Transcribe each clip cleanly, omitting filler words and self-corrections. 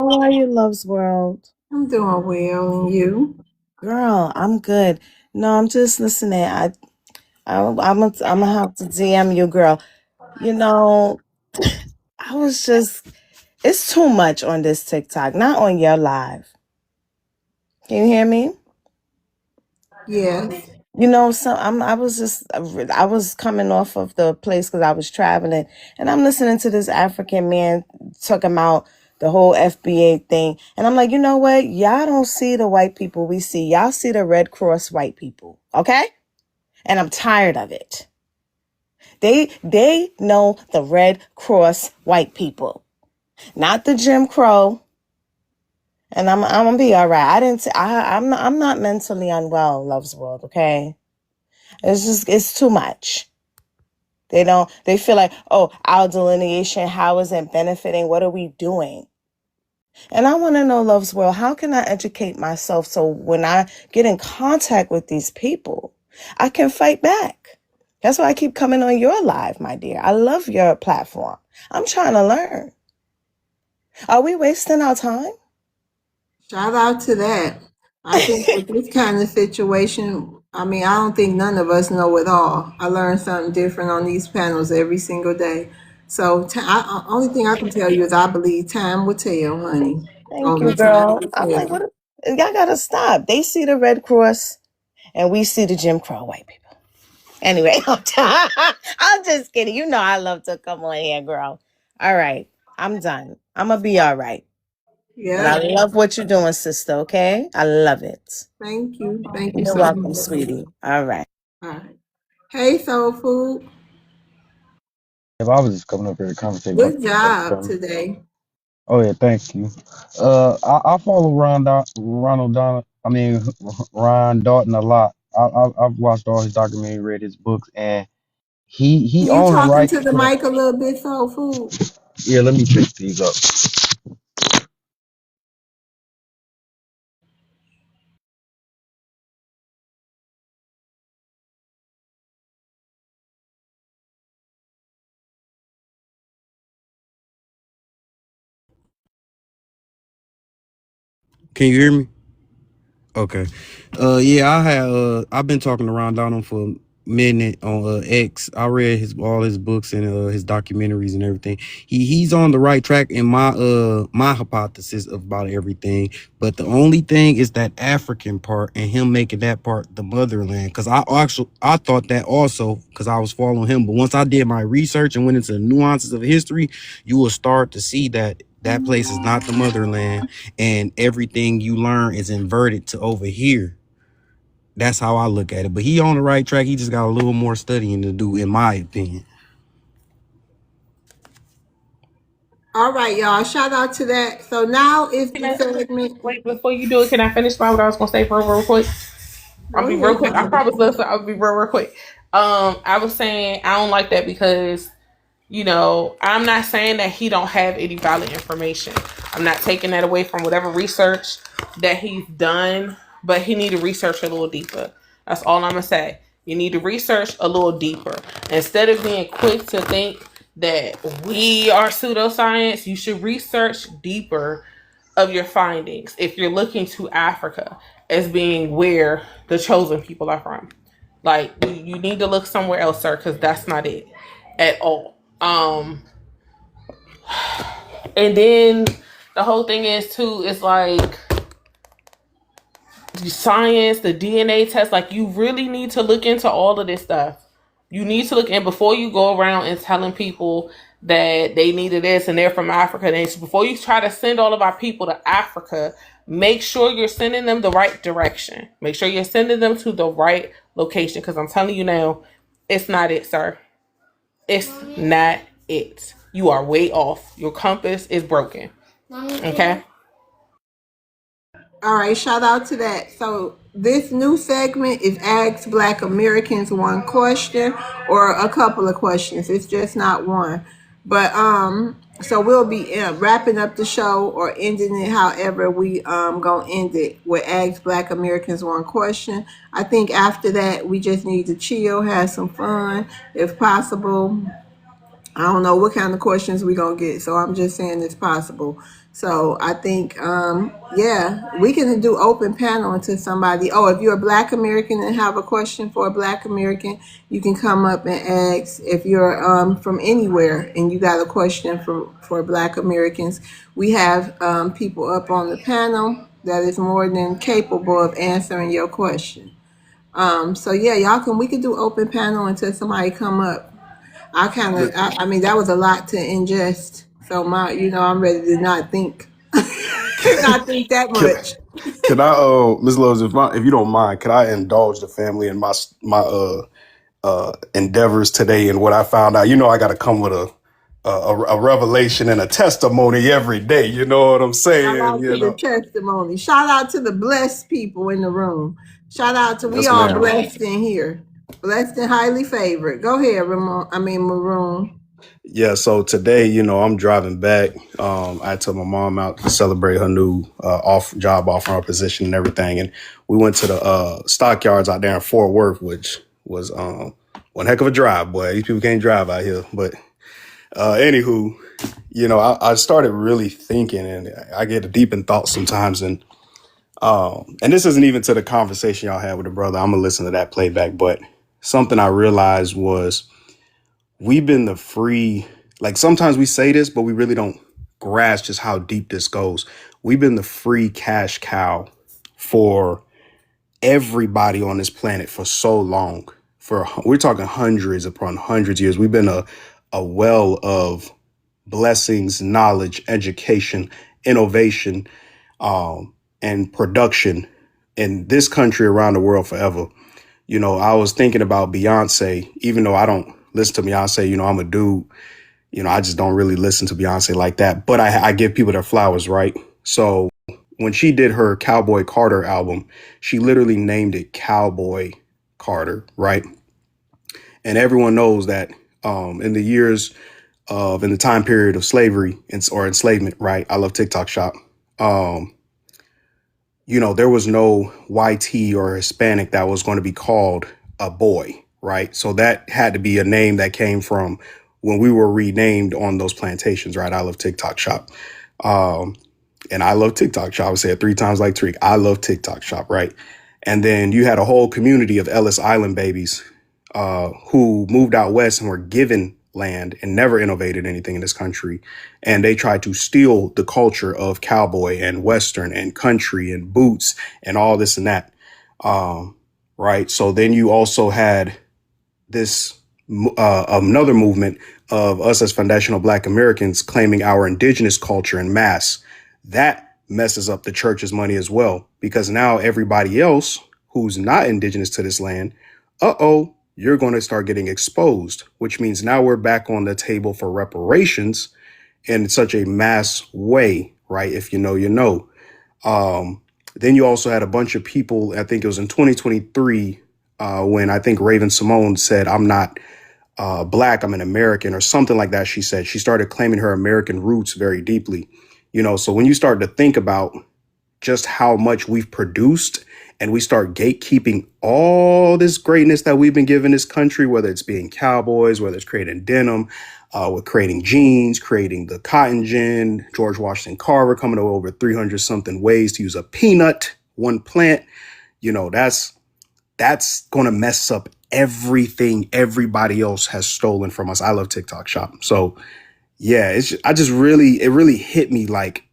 How are you, Love's World? I'm doing well, and you? Girl, I'm good. No, I'm just listening. I'm gonna have to DM you, girl. You know, I was just, it's too much on this TikTok, not on your live. Can you hear me? Yes. So I was coming off of the place because I was traveling, and I'm listening to this African man talking about the whole FBA thing, and I'm like, you know what? Y'all don't see the white people we see. Y'all see the Red Cross white people, okay? And I'm tired of it. They know the Red Cross white people, not the Jim Crow. And I'm gonna be all right. I didn't. I'm not mentally unwell, Love's World. Okay, it's too much. They feel like, oh, our delineation, how is it benefiting? What are we doing? And I want to know, Love's World, how can I educate myself so when I get in contact with these people, I can fight back? That's why I keep coming on your live, my dear. I love your platform. I'm trying to learn. Are we wasting our time? Shout out to that. I think with this kind of situation, I don't think none of us know it all. I learn something different on these panels every single day. So, only thing I can tell you is I believe time will tell, honey. Thank you, Only time girl. will I'm like, tell. what? Y'all gotta stop. They see the Red Cross and we see the Jim Crow white people. Anyway, I'm just kidding. You know I love to come on here, girl. All right. I'm done. I'm gonna be all right. And I Yep. love what you're doing, sister, okay? I love it. Thank you. Thank you You're so welcome, much. sweetie. All right. All right. Hey, Soul Food. If I was just coming up here to conversate about Good the topic job coming. today. Oh yeah, thank you. I follow Ronald Don. I mean Ron Dalton a lot. I've watched all his documentary, read his books, and he Can you on the talk right into the track. mic a little bit, Soul Food? Yeah, let me fix these up. Can you hear me? Okay. Yeah, I've been talking to Ron Donald for a minute on X. I read his all his books and his documentaries and everything. He's on the right track in my hypothesis about everything. But the only thing is that African part and him making that part the motherland. Because I thought that also because I was following him. But once I did my research and went into the nuances of history, you will start to see that that place is not the motherland and everything you learn is inverted to over here. That's how I look at it. But he on the right track. He just got a little more studying to do, in my opinion. All right, y'all. Shout out to that. So now is Can the I, segment. wait, before you do it, can I finish what I was gonna say real quick? I'll Go be real ahead, quick. I Soul. promise, listen. I'll be real quick. I was saying I don't like that because I'm not saying that he don't have any valid information. I'm not taking that away from whatever research that he's done, but he need to research a little deeper. That's all I'm gonna say. You need to research a little deeper instead of being quick to think that we are pseudoscience. You should research deeper of your findings if you're looking to Africa as being where the chosen people are from. Like you need to look somewhere else, sir, because that's not it at all. And then the whole thing is too is like science, the DNA test. Like you really need to look into all of this stuff. You need to look in before you go around and telling people that they needed this and they're from Africa. And before you try to send all of our people to Africa, make sure you're sending them the right direction. Make sure you're sending them to the right location. Because I'm telling you now, it's not it, sir. It's not it. You are way off. Your compass is broken. Okay? All right, shout out to that. So this new segment is Ask Black Americans One Question or a couple of questions. It's just not one. But so we'll be wrapping up the show or ending it however we gonna end it with Ask Black Americans One Question. I think after that we just need to chill, have some fun if possible, I don't know what kind of questions we're gonna get, so I'm just saying it's possible. So I think, yeah, we can do open panel until somebody. Oh, if you're a Black American and have a question for a Black American, you can come up and ask. If you're from anywhere and you got a question for Black Americans, we have people up on the panel that is more than capable of answering your question. So yeah, we could do open panel until somebody come up. Look, I mean, that was a lot to ingest. So I'm ready to not think, not think that can much. can I, Ms. Lowe's, if you don't mind, can I indulge the family in my endeavors today and what I found out? You know, I got to come with a revelation and a testimony every day. You know what I'm Shout saying? out to You the know. testimony. Shout out to the blessed people in the room. Shout out to we Yes, all ma'am. blessed in here, blessed and highly favored. Go ahead, Ramon. I mean Maroon. Yeah, so today, you know, I'm driving back. I took my mom out to celebrate her new off job offer, her position and everything. And we went to the stockyards out there in Fort Worth, which was one heck of a drive, boy. These people can't drive out here. But anywho, you know, I started really thinking, and I get a deep in thought sometimes. And this isn't even to the conversation y'all had with the brother. I'm gonna listen to that playback. But something I realized was we've been the free, like sometimes we say this, but we really don't grasp just how deep this goes. We've been the free cash cow for everybody on this planet for so long. We're talking hundreds upon hundreds of years. We've been a well of blessings, knowledge, education, innovation, and production in this country, around the world, forever. You know, I was thinking about Beyonce, even though I don't listen to Beyonce. You know, I'm a dude. You know, I just don't really listen to Beyonce like that. But I give people their flowers, right? So when she did her Cowboy Carter album, she literally named it Cowboy Carter, right? And everyone knows that in the years in the time period of slavery or enslavement, right? I love TikTok Shop. You know, there was no YT or Hispanic that was going to be called a boy, right? So that had to be a name that came from when we were renamed on those plantations, right? I love TikTok Shop. And I love TikTok Shop. I say it 3 times like Tariq. I love TikTok Shop, right? And then you had a whole community of Ellis Island babies who moved out west and were given land and never innovated anything in this country. And they tried to steal the culture of cowboy and Western and country and boots and all this and that. Right. So then you also had this another movement of us as foundational Black Americans claiming our indigenous culture en masse. That messes up the church's money as well, because now everybody else who's not indigenous to this land, you're going to start getting exposed, which means now we're back on the table for reparations in such a mass way, right? If you know, you know. Then you also had a bunch of people, I think it was in 2023, when I think Raven Simone said, I'm not Black, I'm an American, or something like that. She said she started claiming her American roots very deeply. You know, so when you start to think about just how much we've produced and we start gatekeeping all this greatness that we've been given this country, whether it's being cowboys, whether it's creating denim, with creating jeans, creating the cotton gin, George Washington Carver coming up with over 300 something ways to use a peanut, one plant, you know, that's going to mess up everything everybody else has stolen from us. I love TikTok Shop. So yeah, it really hit me like,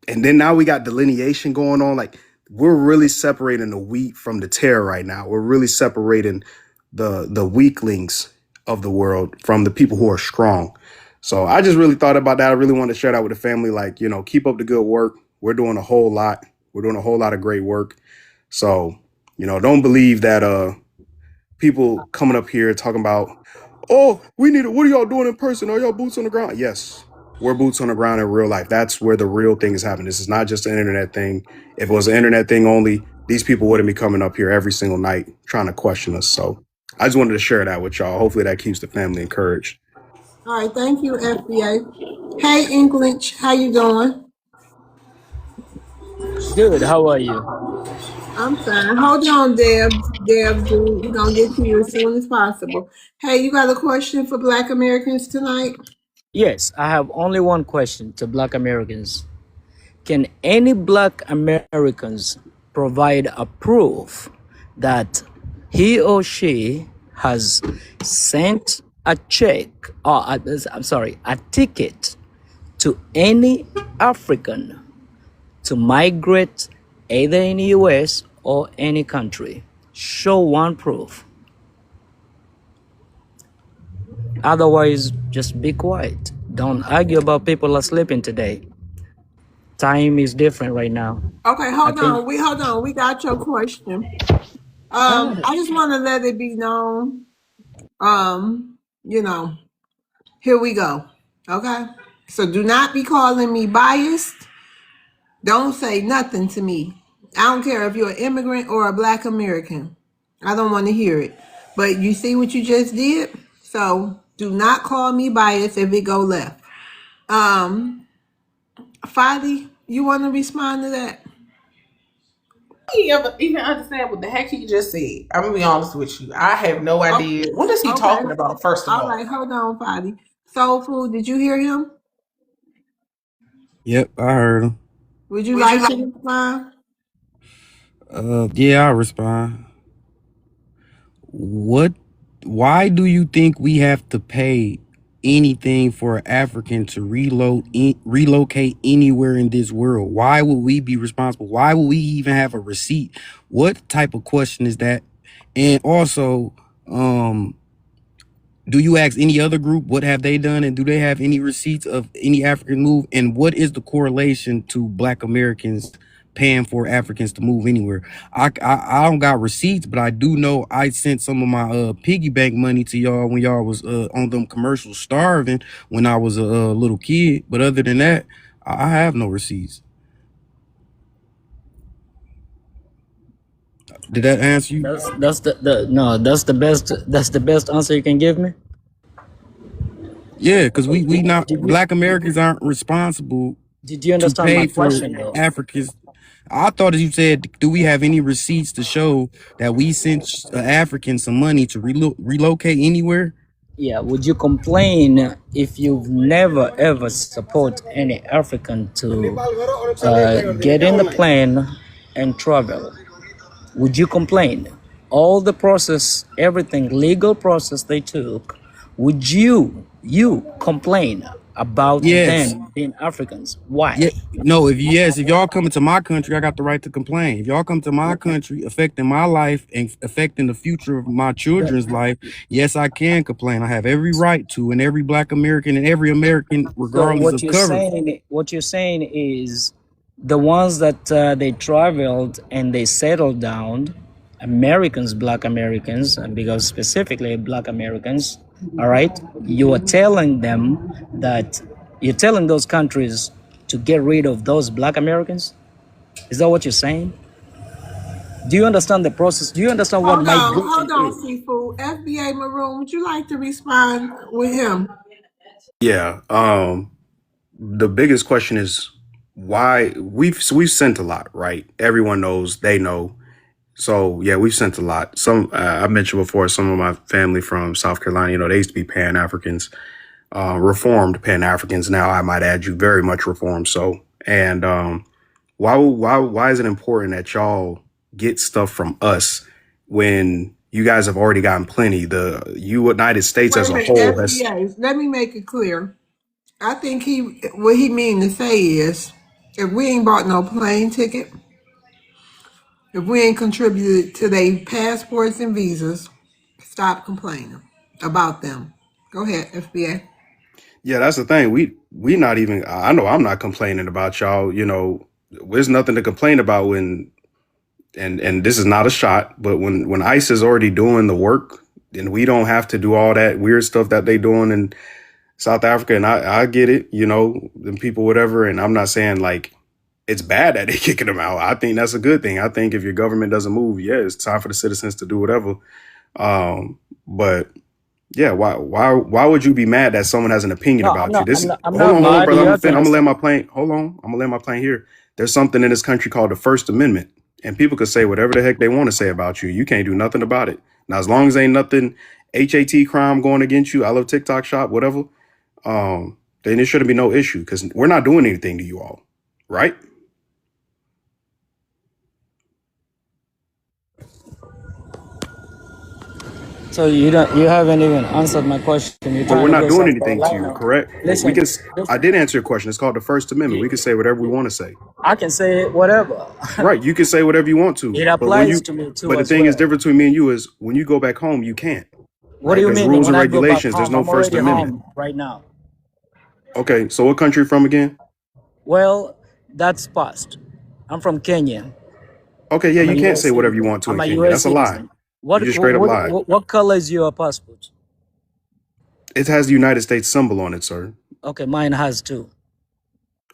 and then now we got delineation going on. Like we're really separating the wheat from the tare right now. We're really separating the weaklings of the world from the people who are strong. So I just really thought about that. I really wanted to share that with the family. Like, you know, keep up the good work. We're doing a whole lot. We're doing a whole lot of great work. So, you know, don't believe that people coming up here talking about, oh, what are y'all doing in person? Are y'all boots on the ground? Yes, we're boots on the ground in real life. That's where the real thing is happening. This is not just an internet thing. If it was an internet thing only, these people wouldn't be coming up here every single night trying to question us. So I just wanted to share that with y'all. Hopefully that keeps the family encouraged. All right, thank you, FBA. Hey, English, how you doing? Good. How are you? I'm fine. Hold on, Deb. Debs, we're gonna get to you as soon as possible. Hey, you got a question for Black Americans tonight? Yes, I have only one question to Black Americans. Can any Black Americans provide a proof that he or she has sent a check or a ticket to any African to migrate either in the US or any country? Show one proof. Otherwise, just be quiet. Don't argue about people are sleeping today. Time is different right now. Okay, I hold think. on. We got your question. Go ahead. I just want to let it be known. You know, here we go. Okay, so do not be calling me biased. Don't say nothing to me. I don't care if you're an immigrant or a Black American. I don't want to hear it. But you see what you just did? So do not call me biased if it go left. Fadi, you want to respond to that? He ever even understand what the heck he just said? I'm gonna be honest with you. I have no Oh, idea. What is he okay. talking about? First of All all, right, hold on, Fadi. Soul Food, did you hear him? Yep, I heard him. Would you like to respond? Yeah, I'll respond. What? Why do you think we have to pay anything for an African to relocate anywhere in this world? Why would we be responsible? Why would we even have a receipt? What type of question is that? And also, do you ask any other group what have they done, and do they have any receipts of any African move? And what is the correlation to Black Americans paying for Africans to move anywhere? I don't got receipts, but I do know I sent some of my piggy bank money to y'all when y'all was on them commercials starving when I was a little kid. But other than that, I have no receipts. Did that answer you? That's the best answer you can give me. Yeah, because we not Did you Black Americans aren't responsible did you to understand my pay for question though? Africans. I thought as you said, do we have any receipts to show that we sent Africans some money to relocate anywhere? Yeah, would you complain if you've never ever support any African to get in the plane and travel? Would you complain? All the process, everything legal process they took, would you complain about Yes. them being Africans? Yeah. Why? No, if y'all coming to my country, I got the right to complain. If y'all come to my country affecting my life and affecting the future of my children's life, yes, I can complain. I have every right to, and every Black American and every American, So regardless of color. what you're saying is the ones that they traveled and they settled down, Americans, Black Americans, and because specifically Black Americans, all right, you are telling them that you're telling those countries to get rid of those Black Americans. Is that what you're saying? Do you understand the process? Do you understand what migration Hold on, is? Seafood. FBA Maroon, would you like to respond with him? Yeah. The biggest question is why we've sent a lot, right? Everyone knows, they know. So yeah, we've sent a lot. Some I mentioned before, some of my family from South Carolina, they used to be Pan Africans, reformed Pan Africans. Now I might add, you very much reformed. So, and why is it important that y'all get stuff from us when you guys have already gotten plenty? The United States Wait as a a minute, whole has. FBA. Let me make it clear. I think what he mean to say is, if we ain't bought no plane ticket, if we ain't contributed to their passports and visas, stop complaining about them. Go ahead, FBA. Yeah, that's the thing. We not even. I know I'm not complaining about y'all. There's nothing to complain about when. And this is not a shot, but when ICE is already doing the work, and we don't have to do all that weird stuff that they doing in South Africa. And I get it, the people, whatever. And I'm not saying like it's bad that they're kicking them out. I think that's a good thing. I think if your government doesn't move, yeah, it's time for the citizens to do whatever. But yeah, why would you be mad that someone has an opinion No, I'm about you? not. I'm This not. I'm not hold on, mad. brother. You I'm have to gonna understand. land my plane. Hold on, I'm gonna land my plane here. There's something in this country called the First Amendment. And people could say whatever the heck they want to say about you. You can't do nothing about it. Now, as long as ain't nothing HAT crime going against you, I love TikTok shop, whatever, then there shouldn't be no issue because we're not doing anything to you all, right? So you haven't even answered my question. You're But trying we're to not go doing South anything to you, Carolina. correct? We Listen, can. I listen. did answer your question. It's called the First Amendment. We can say whatever we want to say. I can say whatever. Right? You can say whatever you want to. It But when applies you, to me too but the as thing is well. different between me and you is when you go back home, you can't. What Right? do you There's mean rules when and I go back regulations. There's home? no I'm First already Amendment. home right now. Okay. So what country you from again? Well, that's past. I'm from Kenya. Okay. Yeah, I'm a you can't U.S. say whatever you citizen. want to I'm in a Kenya. U.S. That's a lie. citizen. You just straight up lied. What color is your passport? It has the United States symbol on it, sir. Okay, mine has too.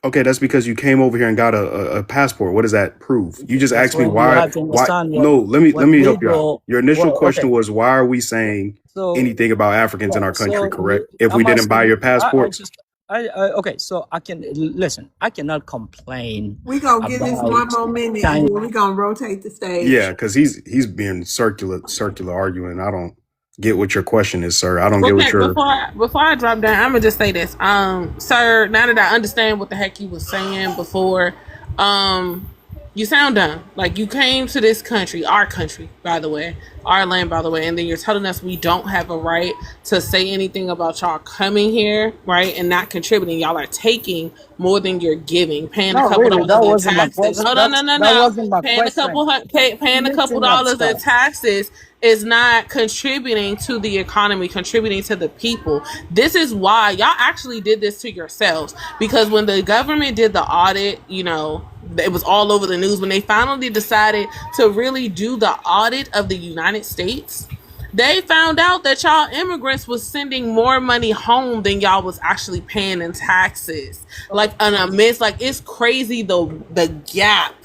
Okay, that's because you came over here and got a passport. What does that prove? You just That's asked me when you why. have to Why? understand No, let what me help you out. legal. Your initial Well, okay. question was why are we saying So anything about Africans in yeah, our country? so Correct? If we I'm didn't buy asking your you. I passport, just okay. So I can listen. I cannot complain We gonna give this one about more minute and China. then we gonna rotate the yeah, stage. because he's being circular arguing. I don't get what your question is, sir. I don't get what Okay, your before I drop down, I'm gonna just say this, sir. Now that I understand what the heck you was saying before, um, you sound dumb. Like you came to this country, by the way, our land, by the way, and then you're telling us we don't have a right to say anything about y'all coming here, right, and not contributing. Y'all are taking more than you're giving, paying a No, couple really, dollars that in wasn't my taxes. question. Hold on, That wasn't my paying a question. paying a couple Mixing up dollars in stuff. taxes is not contributing to the economy, contributing to the people. This is why y'all actually did this to yourselves. Because when the government did the audit, you know, it was all over the news. When they finally decided to really do the audit of the United States, they found out that y'all immigrants was sending more money home than y'all was actually paying in taxes. Like an immense, like it's crazy the gap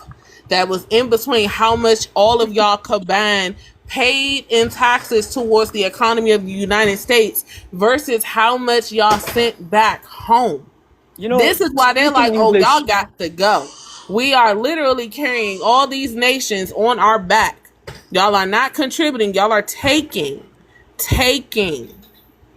that was in between how much all of y'all combined paid in taxes towards the economy of the United States versus how much y'all sent back home. You know, This is why they're speaking like, oh, English. y'all got to go. We are literally carrying all these nations on our back. Y'all are not contributing. Y'all are taking. Taking.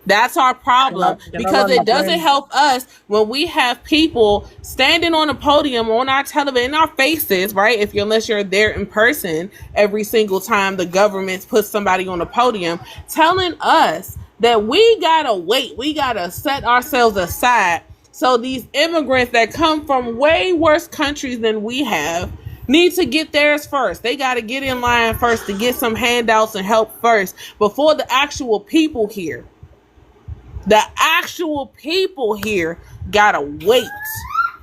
That's our problem Can I because land my it doesn't plane? help us when we have people standing on a podium on our television, in our faces, right? Unless you're there in person every single time the government puts somebody on a podium, telling us that we gotta wait, we gotta set ourselves aside. So these immigrants that come from way worse countries than we have need to get theirs first. They got to get in line first to get some handouts and help first before the actual people here. The actual people here gotta wait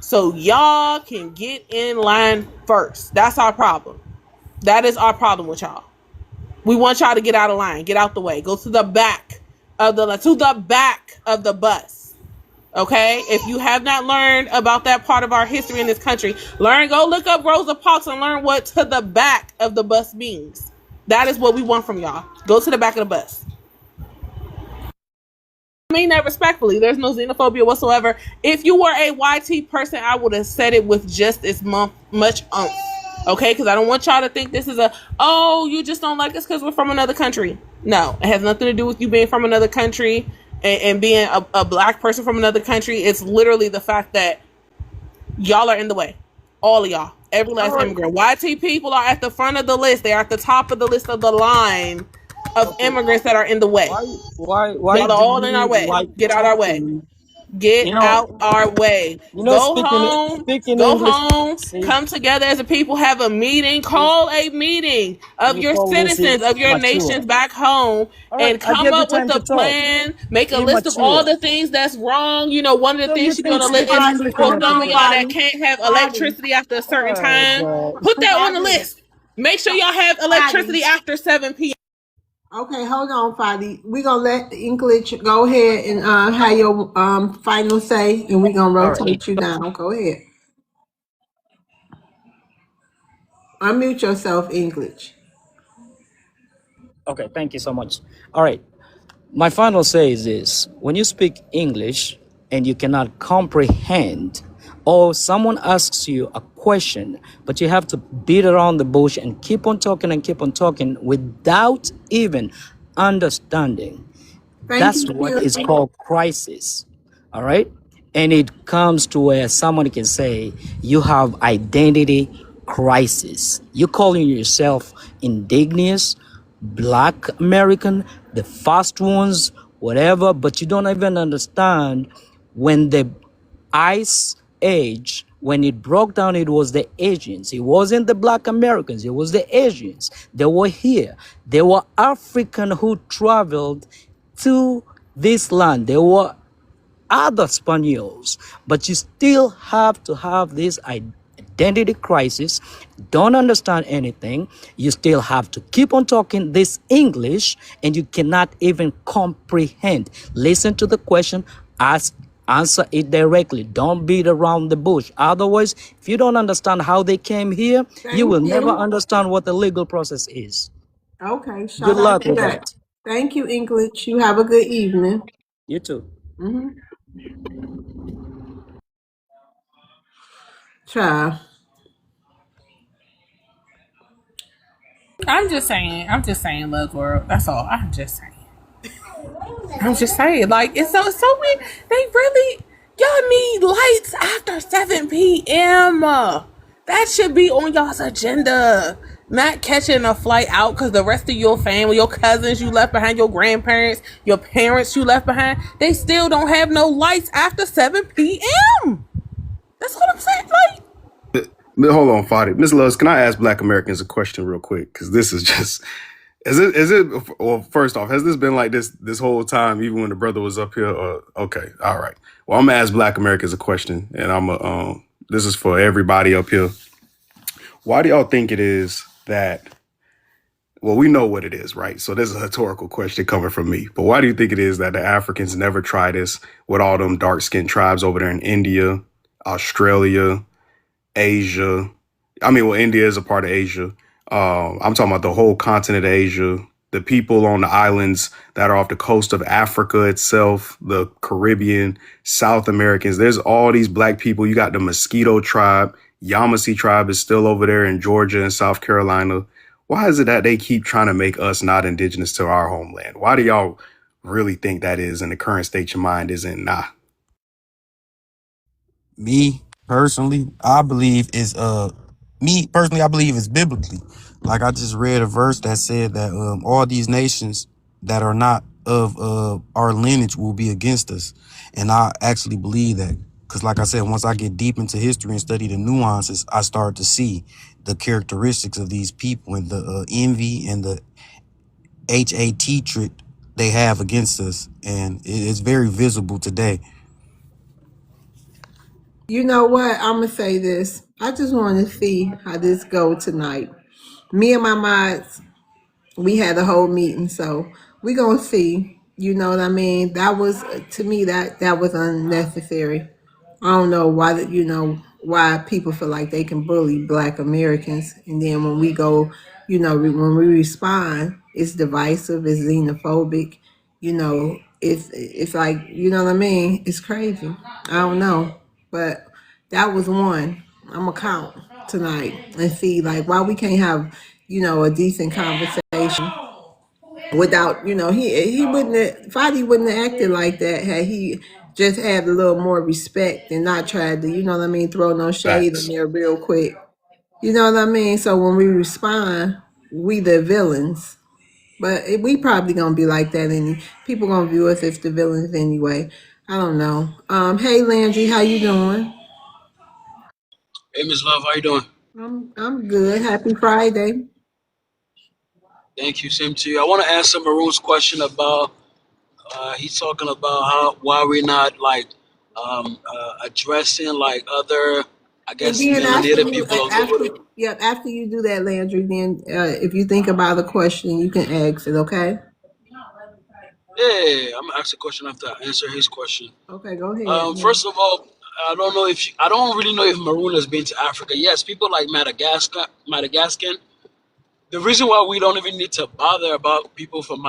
so y'all can get in line first. That's our problem. That is our problem with y'all. We want y'all to get out of line, get out the way, go to the back of the bus. Okay? If you have not learned about that part of our history in this country, go look up Rosa Parks and learn what to the back of the bus means. That is what we want from y'all. Go to the back of the bus. I mean that respectfully. There's no xenophobia whatsoever. If you were a YT person, I would have said it with just as much oomph. Okay? Because I don't want y'all to think this is you just don't like us because we're from another country. No, it has nothing to do with you being from another country and being a black person from another country. It's literally the fact that y'all are in the way. All of y'all. Every last immigrant. YT people are at the front of the list. They are at the top of the list of the line of immigrants that are in the way. Why Y'all are do all in our you way. like Get out our way. talking? Get You know, out our way. Go home. speaking Go English. home. See, Come together as a people. Have a meeting. Call a meeting of you your call this citizens, of your mature. nations back home, All right, and I come gave you up with time to a talk. plan. Make a list of all Immature. the things that's wrong. You know, one of the So you things she's think gonna list speaking is English is for Hold some on, of y'all important? that Fadi. can't have Fadi. electricity after a certain Oh time. God. Put that on the Fadi. list. Make sure y'all have electricity Fadi. after 7 p.m. Okay, hold on, Fadi. We're gonna let the English go ahead and have your final say, and we're gonna All right. rotate you down. Go ahead. Unmute yourself, English. Okay. Thank you so much. All right. My final say is this: when you speak English and you cannot comprehend, or someone asks you a question, but you have to beat around the bush and keep on talking without even understanding. Thank That's you, what is Q. called crisis. All right. And it comes to where someone can say you have identity crisis. You're calling yourself indigenous, black American, the first ones, whatever, but you don't even understand when the ice age, when it broke down, it was the Asians. It wasn't the black Americans, it was the Asians. They were here. They were African who traveled to this land. They were other Spaniards, but you still have to have this identity crisis. Don't understand anything. You still have to keep on talking this English, and you cannot even comprehend. Listen to the question, ask, answer it directly. Don't beat around the bush. Otherwise, if you don't understand how they came here, you Thank will never you. understand what the legal process is. Okay, Good shout out luck to with that. that. Thank you, English. You have a good evening. You too. Mm-hmm. Ciao. I'm just saying. I'm just saying, love world. That's all. I'm just saying. I'm just saying. Like it's so weird. They really y'all need lights after 7 p.m. That should be on y'all's agenda. Not catching a flight out because the rest of your family, your cousins you left behind, your grandparents, your parents you left behind, they still don't have no lights after 7 p.m. That's what I'm saying. Like, Hold on, Fadi. Miss Loves, can I ask Black Americans a question real quick? Because this is just is it well, first off, has this been like this whole time, even when the brother was up here? Okay, all right. Well, I'm gonna ask Black Americans a question, and this is for everybody up here. Why do y'all think it is that, well, we know what it is, right? So this is a rhetorical question coming from me. But why do you think it is that the Africans never try this with all them dark-skinned tribes over there in India, Australia, Asia? I mean, well, India is a part of Asia. I'm talking about the whole continent of Asia, the people on the islands that are off the coast of Africa itself, the Caribbean, South Americans. There's all these black people. You got the Mosquito tribe. Yamasee tribe is still over there in Georgia and South Carolina. Why is it that they keep trying to make us not indigenous to our homeland? Why do y'all really think that is? And the current state of your mind isn't nah. Me personally, I believe it's biblically. Like I just read a verse that said that all these nations that are not of our lineage will be against us. And I actually believe that. Because like I said, once I get deep into history and study the nuances, I start to see the characteristics of these people and the envy and the HAT trick they have against us. And it's very visible today. You know what? I'm gonna say this. I just want to see how this go tonight. Me and my mods, we had a whole meeting, so we gonna see. You know what I mean? That was to me that was unnecessary. I don't know why why people feel like they can bully Black Americans, and then when we go, when we respond, it's divisive, it's xenophobic. It's like what I mean. It's crazy. I don't know, but that was one. I'm gonna count tonight and see like why we can't have a decent conversation without he wouldn't have Fadi wouldn't have acted like that had he just had a little more respect and not tried to throw no shade in Facts. there real quick. You know what I mean? So when we respond, we the villains. But we probably gonna be like that, and people gonna view us as the villains anyway. I don't know. Hey Landry, how you doing? Hey, Miss Love, how you doing? I'm good. Happy Friday. Thank you. Same to you. I want to answer Maroon's question about he's talking about how why we're not like addressing like other, I And guess, then after melanated you, people over there. after you do that, Landry, then if you think about the question, you can ask it. Okay. Yeah, I'm gonna ask a question after I answer his question. Okay, go ahead. First of all, I don't really know if Maroon has been to Africa. Yes, people like Madagascar. The reason why we don't even need to bother about people from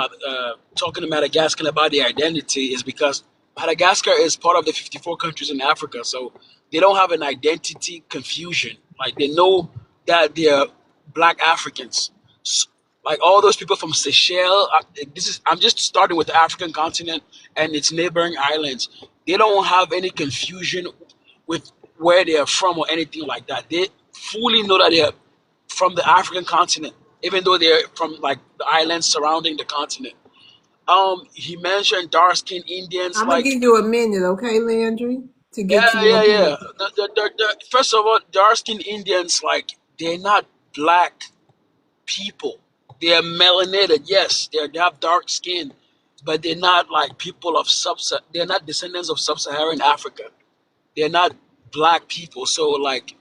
talking to Madagascar about their identity is because Madagascar is part of the 54 countries in Africa, so they don't have an identity confusion. Like they know that they're black Africans. Like all those people from Seychelles, I'm just starting with the African continent and its neighboring islands. They don't have any confusion with where they are from or anything like that. They fully know that they're from the African continent, even though they're from like the islands surrounding the continent. He mentioned dark skinned Indians. I'm gonna Like, give you a minute, okay, Landry, to yeah, get to your yeah, yeah. point. First of all, dark skinned Indians, like, they're not black people. They are melanated. Yes, they have dark skin, but they're not like people of they're not descendants of sub-Saharan Africa. They're not black people. So like,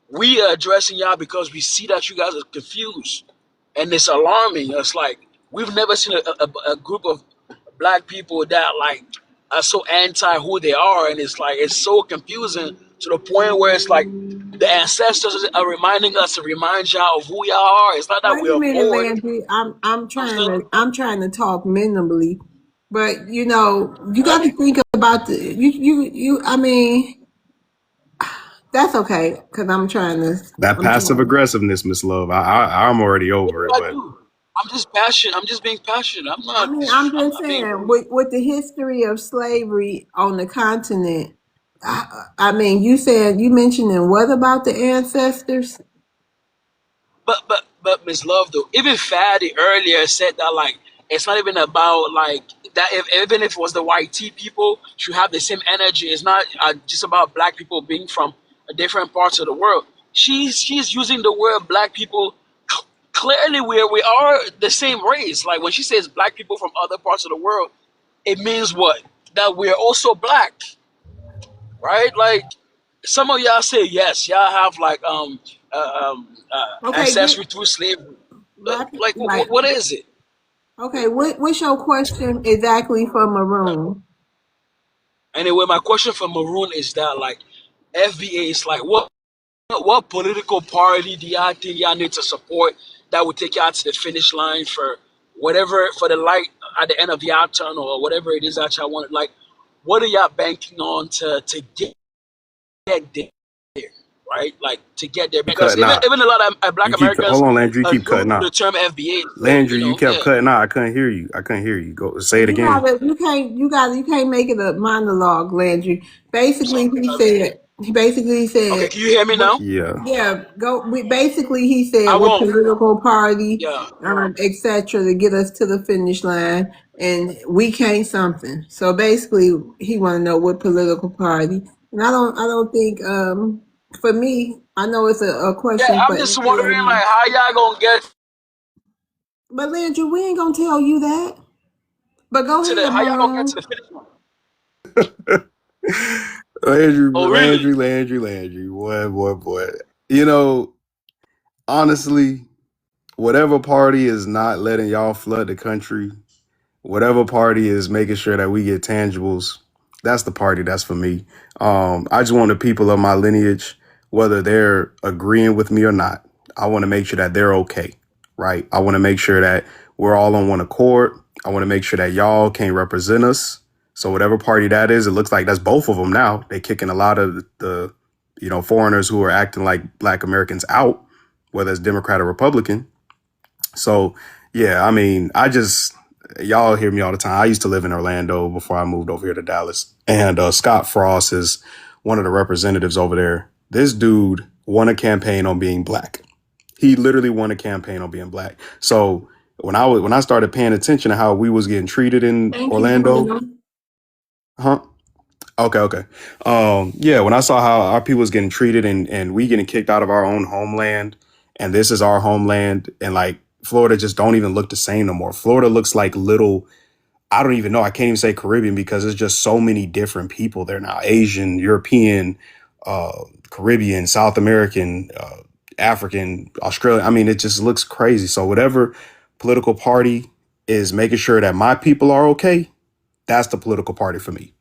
we are addressing y'all because we see that you guys are confused, and it's alarming. It's like we've never seen a group of black people that like are so anti who they are, and it's like it's so confusing to the point where it's like the ancestors are reminding us to remind y'all of who y'all are. It's not that Wait we a are minute, bored. Landry. I'm I'm trying saying, to talk minimally, but you know you got okay, to think about the you. I mean, that's okay because I'm trying to. That I'm passive trying. aggressiveness, Miss Love. I'm already what over do it, I but do? I'm just passionate. I'm just being passionate. I mean, I'm I'm just not being saying, rude. with the history of slavery on the continent, I mean, you mentioning what about the ancestors? But Miss Love, though, even Fatty earlier said that like it's not even about like that. If even if it was the white tea people should have the same energy, it's not just about black people being from different parts of the world. She's using the word black people. Clearly, we are the same race. Like when she says black people from other parts of the world, it means what? That we're also black, right? Like some of y'all say yes, y'all have like Okay, ancestry through slavery. Like right. what is it? Okay, what's your question exactly for Maroon? Anyway, my question for Maroon is that like FBA is like what political party do y'all think y'all need to support that would take y'all to the finish line for whatever, for the light at the end of y'all tunnel or whatever it is that y'all want? Like, what are y'all banking on to get there? Right, like to get there, you because cutting out. even a lot of Black You keep Americans hold on, Landry. You keep know cutting the out. term FBA. So Landry, you kept yeah. cutting out. I couldn't hear you. I couldn't hear you. Go say it You again. gotta, you can't make it a monologue, Landry. So, He basically okay, said, can you hear me what, now? Yeah. yeah, basically he said I what won't. political party, Yeah. etc. to get us to the finish line, and we can't something. So basically, he want to know what political party, and I don't think, for me, I know it's a Yeah, question for I'm just wondering everyone, like how y'all gonna get but Landry, we ain't gonna tell you that. But go to the ahead, how y'all gonna get to Maroon. the finish line? Landry, Oh really? Landry. Boy. You know, honestly, whatever party is not letting y'all flood the country, whatever party is making sure that we get tangibles, that's the party that's for me. I just want the people of my lineage, whether they're agreeing with me or not, I want to make sure that they're okay, right? I want to make sure that we're all on one accord. I want to make sure that y'all can't represent us. So whatever party that is, it looks like that's both of them now. They're kicking a lot of the foreigners who are acting like black Americans out, whether it's Democrat or Republican. So, yeah, I mean, y'all hear me all the time. I used to live in Orlando before I moved over here to Dallas. And Scott Frost is one of the representatives over there. This dude won a campaign on being black. He literally won a campaign on being black. So when I started paying attention to how we was getting treated in Thank you, Orlando, Bruno. huh? Okay. Yeah, when I saw how our people was getting treated and we getting kicked out of our own homeland, and this is our homeland, and like Florida just don't even look the same no more. Florida looks like little, I don't even know. I can't even say Caribbean because there's just so many different people there now. Asian, European, Caribbean, South American, African, Australian. I mean, it just looks crazy. So whatever political party is making sure that my people are okay, that's the political party for me,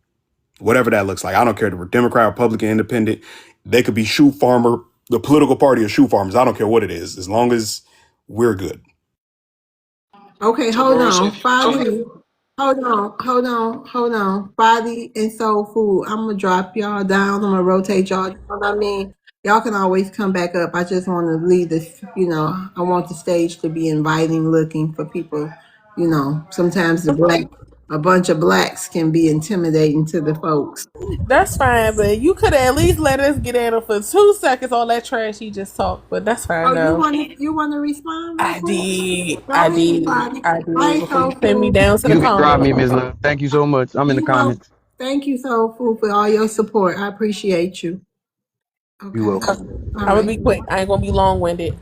whatever that looks like. I don't care if we're Democrat, Republican, Independent. They could be shoe farmer, the political party of shoe farmers. I don't care what it is, as long as we're good. Okay, So hold Maroon, on. so if Fadi, hold on. Fadi and Soul Food. I'm gonna drop y'all down. I'm gonna rotate y'all. You know what I mean? Y'all can always come back up. I just want to leave this, I want the stage to be inviting looking for people. Sometimes a bunch of blacks can be intimidating to the folks. That's fine, but you could at least let us get at him for 2 seconds all that trash he just talked. But that's fine Oh, though. you want to respond real I quick? did. Go I ahead, did. Bonnie. I did. Hi, Before you Soul send me Food. down to the You can drop comments. me, Miss Love. Thank you so much. I'm in the You will. comments. Thank you, Soul Food, for all your support. I appreciate you. You Okay. welcome. All I'm gonna right. be quick. I ain't gonna be long winded.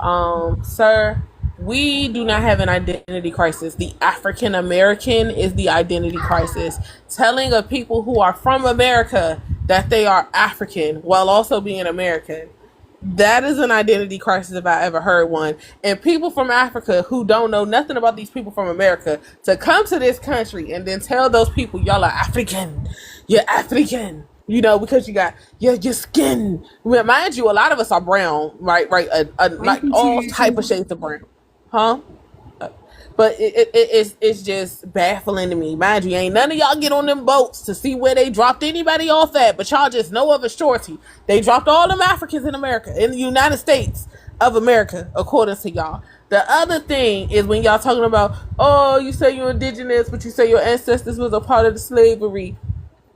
Sir, we do not have an identity crisis. The African American is the identity crisis. Telling of people who are from America that they are African while also being American. That is an identity crisis if I ever heard one. And people from Africa who don't know nothing about these people from America to come to this country and then tell those people y'all are African. You're African. Because you got your skin. Mind you, a lot of us are brown, right? Right, Thank like you, all type of TNT. shades of brown, huh? But it's just baffling to me. Mind you, ain't none of y'all get on them boats to see where they dropped anybody off at, but y'all just know of a shorty. They dropped all them Africans in America, in the United States of America, according to y'all. The other thing is when y'all talking about, oh, you say you're indigenous, but you say your ancestors was a part of the slavery.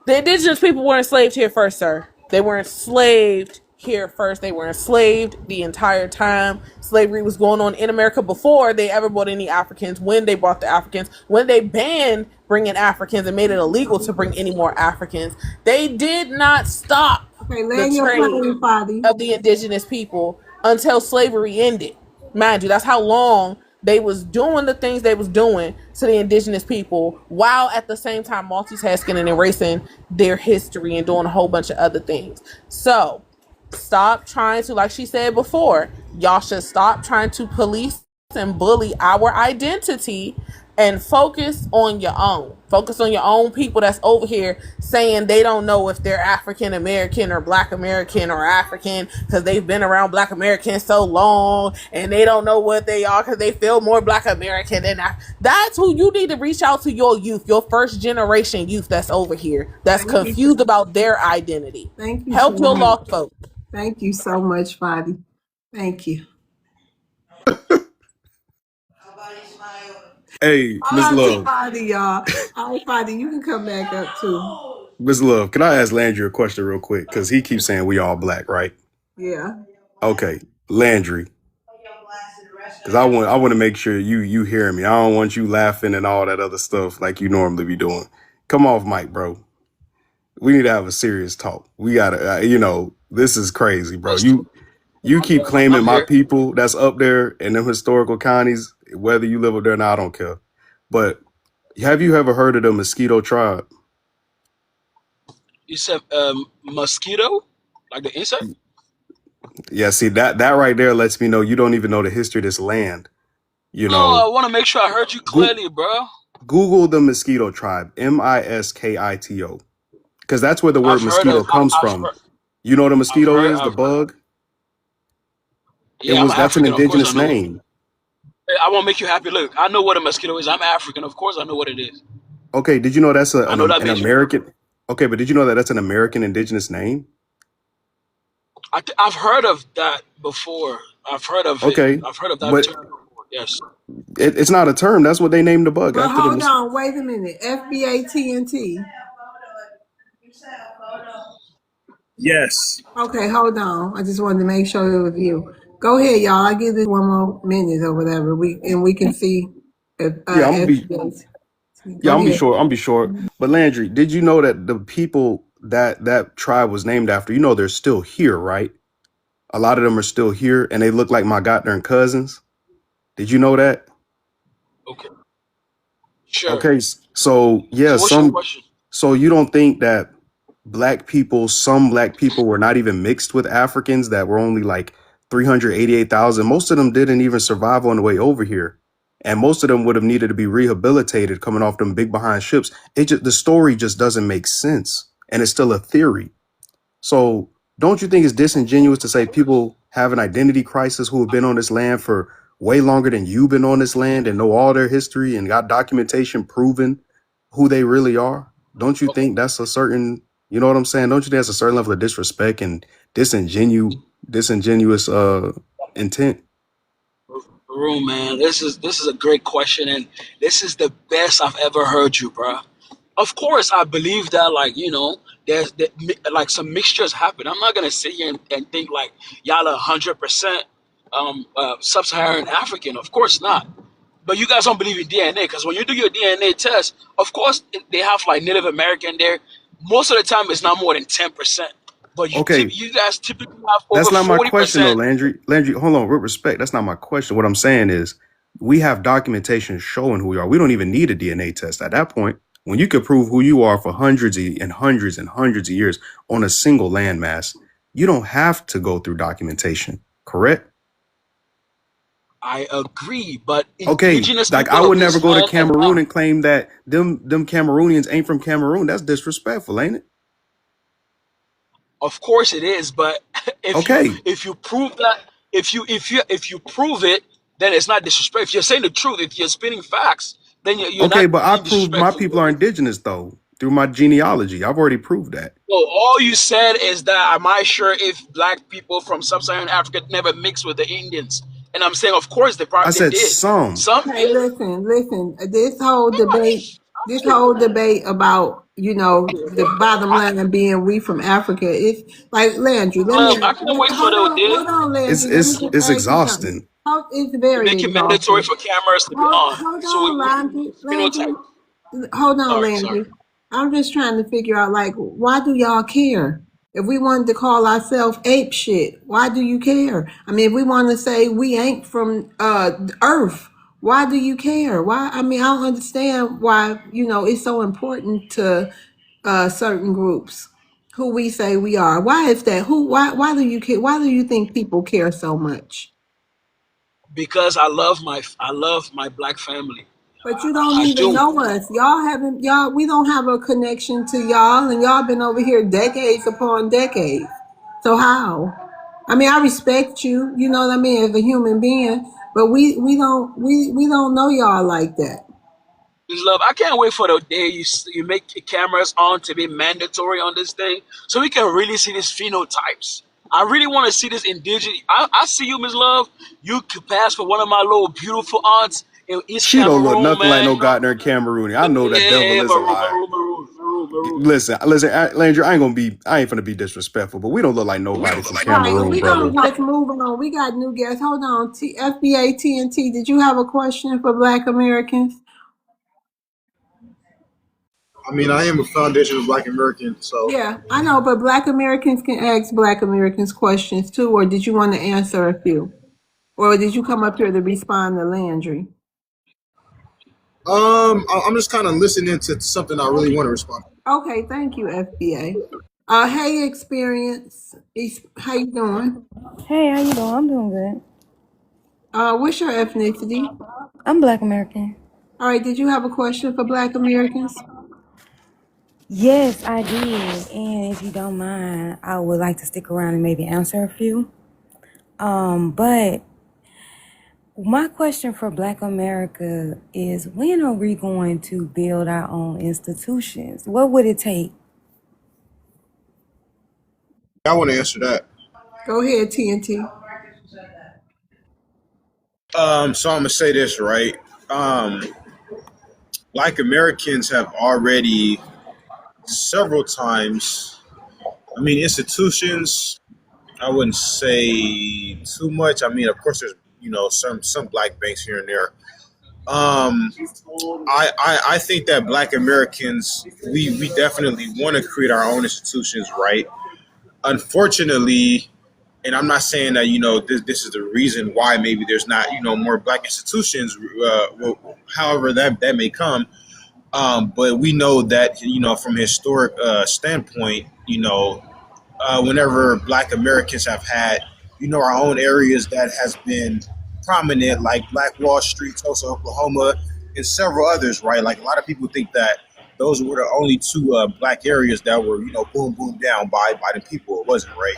The indigenous people were enslaved here first, sir. They were enslaved here first. They were enslaved the entire time. Slavery was going on in America before they ever brought any Africans. When they brought the Africans, when they banned bringing Africans and made it illegal to bring any more Africans, they did not stop Okay, the land your trade plane, Fatty. of the indigenous people until slavery ended. Mind you, that's how long they was doing the things they was doing to the indigenous people while at the same time multitasking and erasing their history and doing a whole bunch of other things. So stop trying to, like she said before, y'all should stop trying to police and bully our identity and focus on your own. Focus on your own people that's over here saying they don't know if they're African American or Black American or African because they've been around Black Americans so long and they don't know what they are because they feel more Black American than that's who you need to reach out to, your youth, your first generation youth that's over here that's Thank you. confused about their identity. Thank you so Help your much. lost folks. Thank you so much, Fatty. Thank you. Hey, Shout Miss out to Love. Fatty, y'all. All right, Fatty, you can come back up too. Miss Love, can I ask Landry a question real quick? Because he keeps saying we all black, right? Yeah. Okay, Landry. Because I want to make sure you hear me. I don't want you laughing and all that other stuff like you normally be doing. Come off mic, bro. We need to have a serious talk. We gotta, this is crazy, bro. Yes, You keep claiming I'm my here. people that's up there in them historical counties, whether you live up there or not, I don't care. But have you ever heard of the Mosquito tribe? You said mosquito, like the insect. Yeah, see that right there lets me know you don't even know the history of this land. You No, know, I want to make sure I heard you Go- clearly, bro. Google the Mosquito tribe, Miskito, because that's where the word I've heard mosquito of. comes I've from. heard. You know what a I've mosquito heard. is? The I've heard. bug. Yeah, I'm That's an African. Of course, I indigenous know. name. I won't make you happy. Look, I know what a mosquito is. I'm African. Of course, I know what it is. Okay, did you know that's I know that an means American? Okay, but did you know that that's an American indigenous name? I've heard of that before. I've heard of it. Okay, I've heard of that but term before. Yes. it's not a term. That's what they named the bug But after the. hold on, wait a minute. FBA TNT. Yes. Okay, hold on. I just wanted to make sure it was you. Go ahead, y'all. I give this one more minute or whatever. We can see if Yeah, I'm be FBA. yeah, Go I'm be ahead. short. I'm be short. But Landry, did you know that the people that tribe was named after, they're still here, right? A lot of them are still here, and they look like my goddamn cousins. Did you know that? Okay. Sure. Okay, so yeah, So what's your question? so you don't think that some black people were not even mixed with Africans, that were only like 388,000. Most of them didn't even survive on the way over here. And most of them would have needed to be rehabilitated coming off them big behind ships. The story just doesn't make sense. And it's still a theory. So don't you think it's disingenuous to say people have an identity crisis who have been on this land for way longer than you've been on this land and know all their history and got documentation proving who they really are? Don't you think that's a certain, you know what I'm saying? Don't you think that's a certain level of disrespect and disingenuous intent? Room, man. This is a great question, and this is the best I've ever heard you, bro. Of course, I believe that, like, there's like some mixtures happen. I'm not gonna sit here and think like y'all are 100% sub-Saharan African. Of course not. But you guys don't believe in DNA because when you do your DNA test, of course they have like Native American there. Most of the time, it's not more than 10%. But Okay, you guys typically have over that's not my forty question though, percent. Landry. Landry, hold on, with respect, that's not my question. What I'm saying is we have documentation showing who we are. We don't even need a DNA test at that point. When you could prove who you are for hundreds of years on a single landmass, you don't have to go through documentation, correct? I agree, but Okay, indigenous like I people of would never this go to land and Cameroon and claim that them Cameroonians ain't from Cameroon. That's disrespectful, ain't it? of course it is, but Okay, if you prove that, if you prove it, then it's not disrespect. If you're saying the truth, if you're spitting facts, then you're okay, not but I being proved my disrespectful. people are indigenous though through my genealogy. I've already proved that. So all you said is that am I sure if black people from sub-Saharan Africa never mixed with the Indians? And I'm saying, of course I they said did. some. Some Hey, did. listen. This whole debate about the bottom line being we from Africa. It's like Landry. I can't wait for the day Hold on, It's Landry. Let me it's just it's ask you something. exhausting. It's to very make it mandatory exhausting. for cameras to be on, Hold so on, we Landry. phenotype. Hold on, Sorry. Landry. I'm just trying to figure out, like, why do y'all care? If we wanted to call ourselves ape shit, why do you care? I mean, if we want to say we ain't from Earth, why do you care? Why? I mean, I don't understand why it's so important to certain groups who we say we are. Why is that? Why do you care? Why do you think people care so much? Because I love my black family. But you don't I even do. know us. We don't have a connection to y'all, and y'all been over here decades upon decades. So how? I mean, I respect you, you know what I mean, as a human being, but we don't know y'all like that. Please, love. I can't wait for the day you make cameras on to be mandatory on this thing, so we can really see these phenotypes. I really want to see this indigenous. I see you, Miss Love. You could pass for one of my little beautiful aunts in East She don't look Cameroon, nothing like man. no goddamn Cameroonian. I know that devil Yeah, is a maroon, lie. maroon, maroon, maroon, maroon. Listen, Landry. I ain't finna be disrespectful, but we don't look like nobody from Right, Cameroon, we're gonna brother. just move on. We got new guests. Hold on. FBA TNT, did you have a question for Black Americans? I mean, I am a foundation of Black American, so Yeah, I know, but Black Americans can ask Black Americans questions too, or did you want to answer a few? Or did you come up here to respond to Landry? I'm just kind of listening to something I really want to respond to. Okay, thank you, FBA. Hey, Experience. How you doing? Hey, how you doing? I'm doing good. What's your ethnicity? I'm Black American. All right, did you have a question for Black Americans? Yes, I did. And if you don't mind, I would like to stick around and maybe answer a few. But my question for Black America is when are we going to build our own institutions? What would it take? I want to answer that. Go ahead, TNT. So I'm gonna say this right. Um, Black Americans have already several times. I mean, institutions. I wouldn't say too much. I mean, of course, there's some black banks here and there. Um, I think that Black Americans we definitely want to create our own institutions, right? Unfortunately, and I'm not saying that this is the reason why maybe there's not more black institutions. However that may come, but we know that from a historic standpoint, whenever Black Americans have had our own areas that has been prominent, like Black Wall Street, Tulsa, Oklahoma, and several others, right? Like a lot of people think that those were the only two black areas that were boom boom down by the people. It wasn't, right?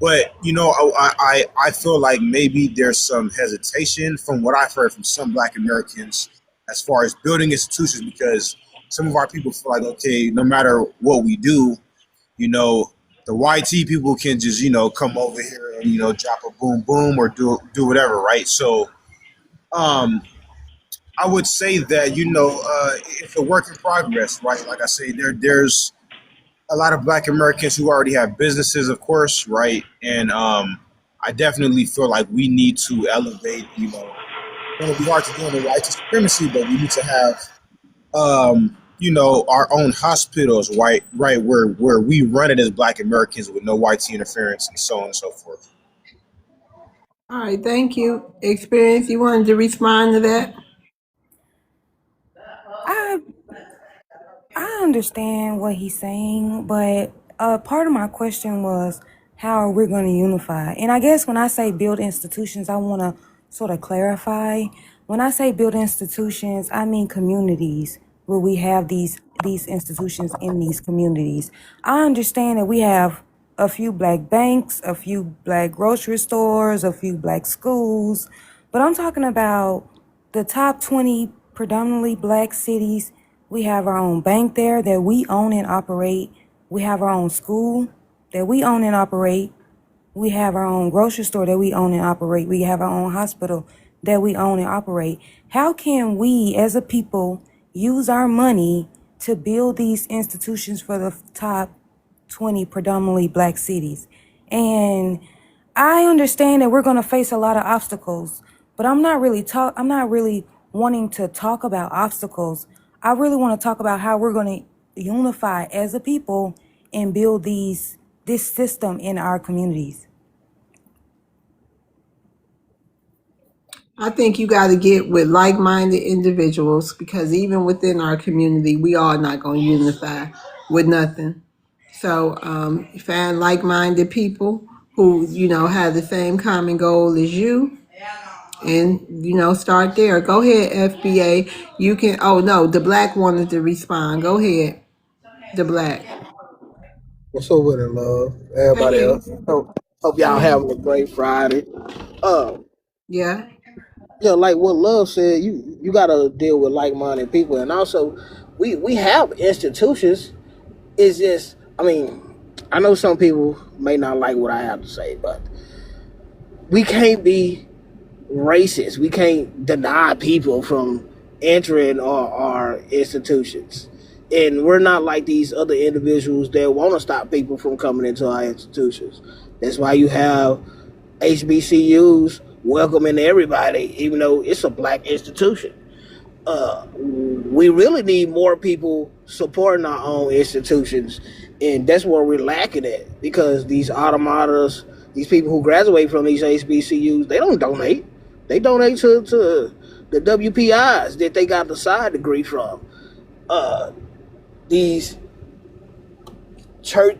But I feel like maybe there's some hesitation from what I've heard from some Black Americans as far as building institutions because some of our people feel like, okay, no matter what we do, you know, the YT people can just come over here and drop a boom boom or do whatever, right? So um, I would say that it's a work in progress, right? Like I say, there's a lot of Black Americans who already have businesses, of course, right? And I definitely feel like we need to elevate. It's going to be hard to do under white supremacy, but we need to have our own hospitals, right, where we run it as Black Americans with no white interference and so on and so forth. All right, thank you. Experience, you wanted to respond to that? I I understand what he's saying, but part of my question was how are we going to unify? And I guess when I say build institutions, I want to sort of clarify. When I say build institutions, I mean communities where we have these institutions in these communities. I understand that we have a few black banks, a few black grocery stores, a few black schools, but I'm talking about the top 20 predominantly black cities. We have our own bank there that we own and operate. We have our own school that we own and operate. We have our own grocery store that we own and operate. We have our own hospital that we own and operate. How can we as a people use our money to build these institutions for the top 20 predominantly black cities? And I understand that we're going to face a lot of obstacles, but I'm not really wanting to talk about obstacles. I really want to talk about how we're going to unify as a people and build this system in our communities. I think you got to get with like-minded individuals, because even within our community, we are not going to unify with nothing. So find like-minded people who have the same common goal as you, and start there. Go ahead, FBA. You can. Oh no, the black wanted to respond. Go ahead, the black. What's up with it, love? Everybody Hey. else. Hope y'all Hey. having a great Friday. Um, Yeah. yeah, like what Love said, you gotta deal with like minded people, and also we have institutions. It's just, I mean, I know some people may not like what I have to say, but we can't be racist. We can't deny people from entering our institutions. And we're not like these other individuals that want to stop people from coming into our institutions. That's why you have HBCUs welcoming everybody, even though it's a black institution. We really need more people supporting our own institutions, and that's where we're lacking at, because these automatas, these people who graduate from these HBCUs, they don't donate. They donate to the WPIs that they got the side degree from. Uh, these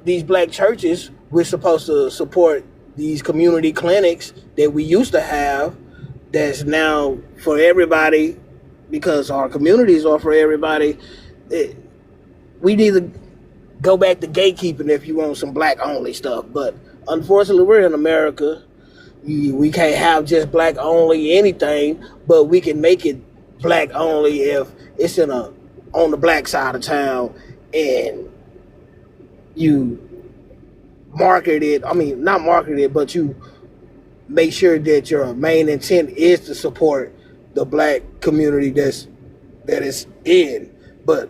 these black churches, we're supposed to support these community clinics that we used to have, that's now for everybody, because our communities are for everybody. We need to go back to gatekeeping if you want some black only stuff. But unfortunately, we're in America. We can't have just black only anything, but we can make it black only if it's on the black side of town, and you market it. I mean, not market it, but you make sure that your main intent is to support the black community that is in. But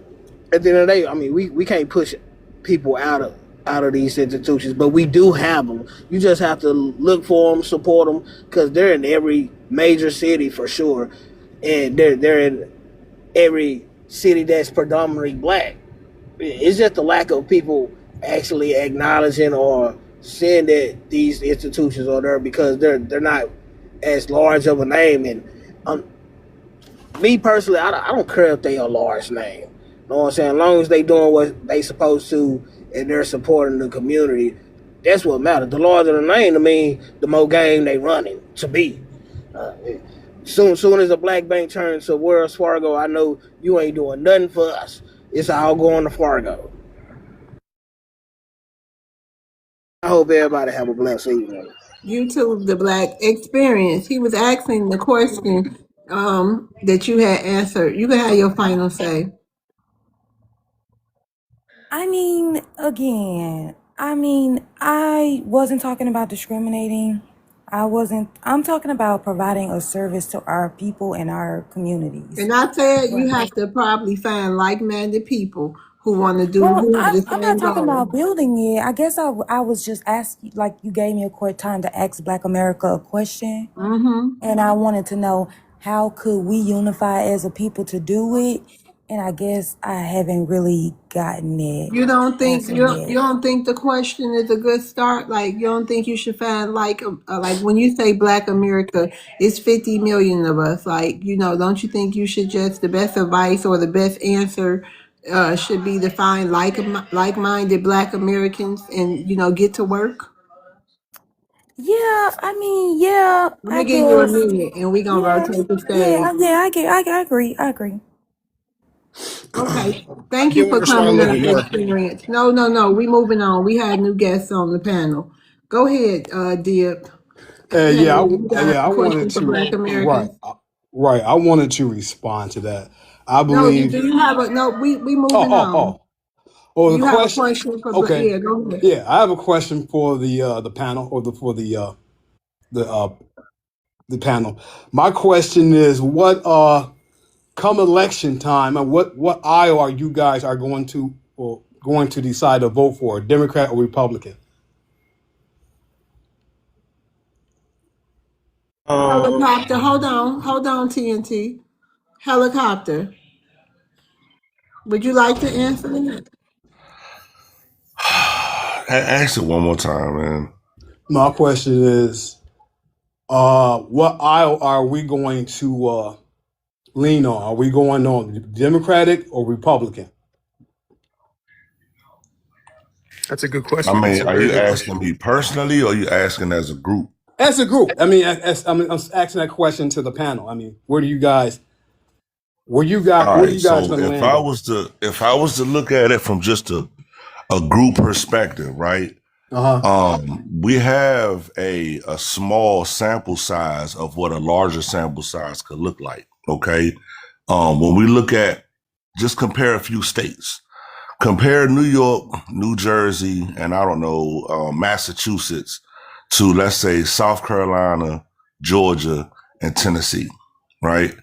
at the end of the day, I mean, we can't push people out of these institutions, but we do have them. You just have to look for them, support them, because they're in every major city for sure, and they're in every city that's predominantly black. It's just the lack of people actually acknowledging or seeing that these institutions are there, because they're not as large of a name. And um, me personally, I don't care if they are a large name. You know what I'm saying? As long as they doing what they supposed to and they're supporting the community, that's what matters. The larger the name, I mean, the more game they running to be. Uh, soon as a black bank turns to Wells Fargo, I know you ain't doing nothing for us. It's all going to Fargo. I hope everybody have a blessed evening. You too, the black experience. He was asking the question that you had answered. You can have your final say. I mean, again, I mean, I wasn't talking about discriminating. I'm talking about providing a service to our people and our communities. And I said you Right. have to probably find like-minded people who want to do Well, who have the I'm not same talking goal. about building it. I guess I was just asking, like you gave me a quick time to ask Black America a question. Mm-hmm. And I wanted to know how could we unify as a people to do it. And I guess I haven't really gotten that answer You yet. don't think the question is a good start? Like you don't think you should find like when you say Black America, it's 50 million of us. Like don't you think you should just the best advice or the best answer should be to find like-minded Black Americans and get to work? Yeah, I mean, yeah, Let I me give you a guess. minute and we gonna Yeah, rotate the yeah, stage. I agree. I agree. Okay. I Thank did you want to for respond a coming little up, bit more. experience. No, no, no. We moving on. We had new guests on the panel. Go ahead, Dip. Hey, you got I a wanted question for to Black Americans? right. I wanted to respond to that. I No, believe. do you have a no? We Oh, moving oh, on. oh. Oh, the You have a question. question for Black? Okay. Yeah, go ahead. Yeah, I have a question for the panel or the the panel. My question is, what come election time, and what aisle are you guys are going to decide to vote for, Democrat or Republican? Helicopter. Hold on, TNT. Helicopter. Would you like to answer that? Ask it one more time, man. My question is, what aisle are we going to lean on? Are we going on Democratic or Republican? That's a good I question. That's mean, a are very you good asking question. me personally or are you asking as a group? As a group, I mean, I'm asking that question to the panel. I mean, All where do right. you guys So going to land on? if I was to look at it from just a group perspective, right? Uh huh. We have a small sample size of what a larger sample size could look like. Okay. When we look at just compare a few states. Compare New York, New Jersey, and I don't know, Massachusetts to, let's say, South Carolina, Georgia, and Tennessee, right?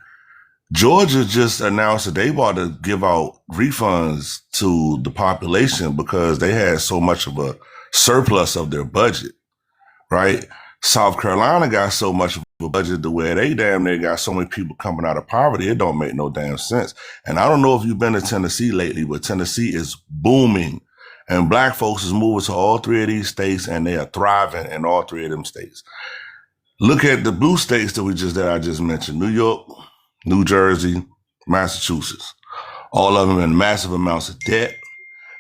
Georgia just announced that they about to give out refunds to the population because they had so much of a surplus of their budget, right? South Carolina got so much of a budget to where they damn near got so many people coming out of poverty, it don't make no damn sense. And I don't know if you've been to Tennessee lately, but Tennessee is booming. And black folks is moving to all three of these states and they are thriving in all three of them states. Look at the blue states that I just mentioned, New York, New Jersey, Massachusetts. All of them in massive amounts of debt.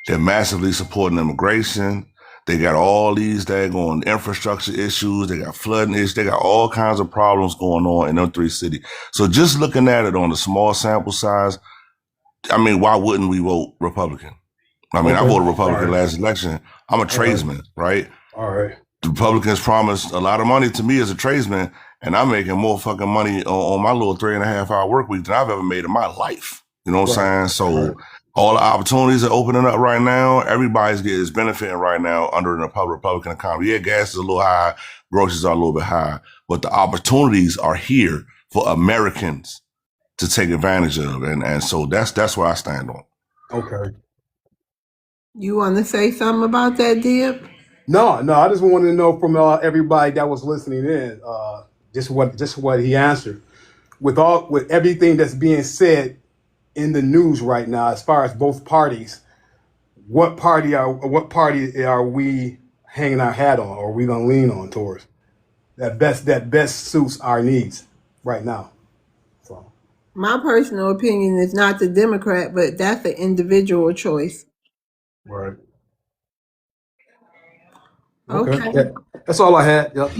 They're massively supporting immigration. They got all these daggone infrastructure issues. They got flooding issues. They got all kinds of problems going on in them three cities. So just looking at it on a small sample size, I mean, why wouldn't we vote Republican? I mean, I Okay. voted All Republican right. last election. I'm a All right. tradesman, right? All right. The Republicans promised a lot of money to me as a tradesman, and I'm making more fucking money on my little 3.5 hour work week than I've ever made in my life. You know what Right. I'm saying? Right. So all the opportunities are opening up right now. Everybody's is benefiting right now under the Republican economy. Yeah, gas is a little high, groceries are a little bit high, but the opportunities are here for Americans to take advantage of, and so that's where I stand on. Okay. You want to say something about that, Dip? No. I just wanted to know from everybody that was listening in, just what he answered. With everything that's being said in the news right now, as far as both parties, what party are we hanging our hat on, or are we gonna lean on towards that best suits our needs right now? So My personal opinion is not the Democrat, but that's an individual choice. right. Okay. Okay. Yeah. That's all I had. Yep.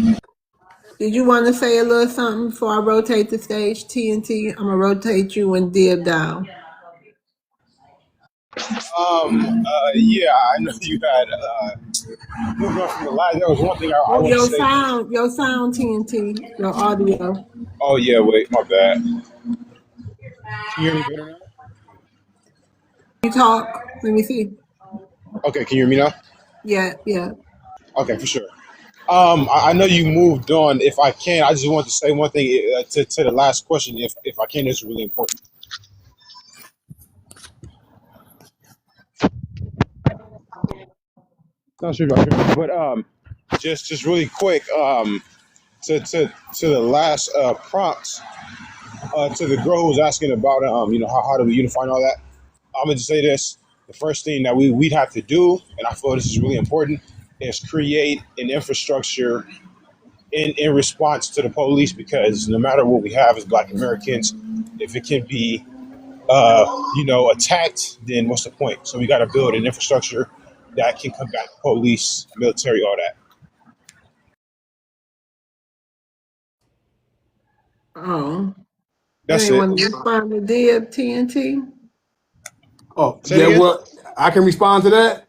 Did you want to say a little something before I rotate the stage, TNT? I'm gonna rotate you and Dib down. Yeah, I know you had moving on from the last. That was one thing I Oh, want to say. your sound, TNT, your audio. Oh yeah, wait, my bad. Can you hear me better now? You talk. Let me see. Okay, can you hear me now? Yeah, yeah. Okay, for sure. I know you moved on. If I can, I just want to say one thing to the last question. If I can, it's really important. Not sure about it, but just really quick. To the last prompts. To the girl who was asking about how do we unify and all that. I'm gonna just say this: the first thing that we'd have to do, and I feel this is really important, is create an infrastructure in response to the police, because no matter what we have as Black Americans, if it can be attacked, then what's the point? So we got to build an infrastructure that can combat the police, military, all that. Oh, you That's ain't it. want to respond to Dib TNT? Oh, Say yeah, it again. well, I can respond to that.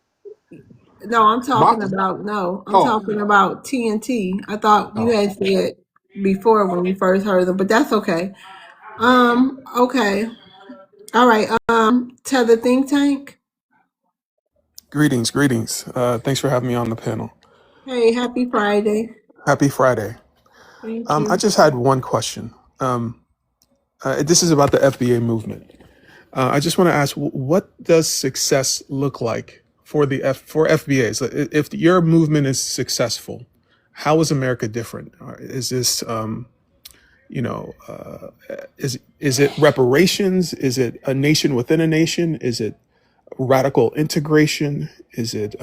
No, I'm My, talking about no. I'm oh, talking about TNT. I thought you oh, had said before when you first heard them, but that's okay. Okay. All right. To the think tank. Greetings, greetings. Thanks for having me on the panel. Hey, happy Friday. Happy Friday. Thank I you. just had one question. This is about the FBA movement. I just want to ask, what does success look like for for FBAs? If your movement is successful, how is America different? Is this, is it reparations? Is it a nation within a nation? Is it radical integration? Is it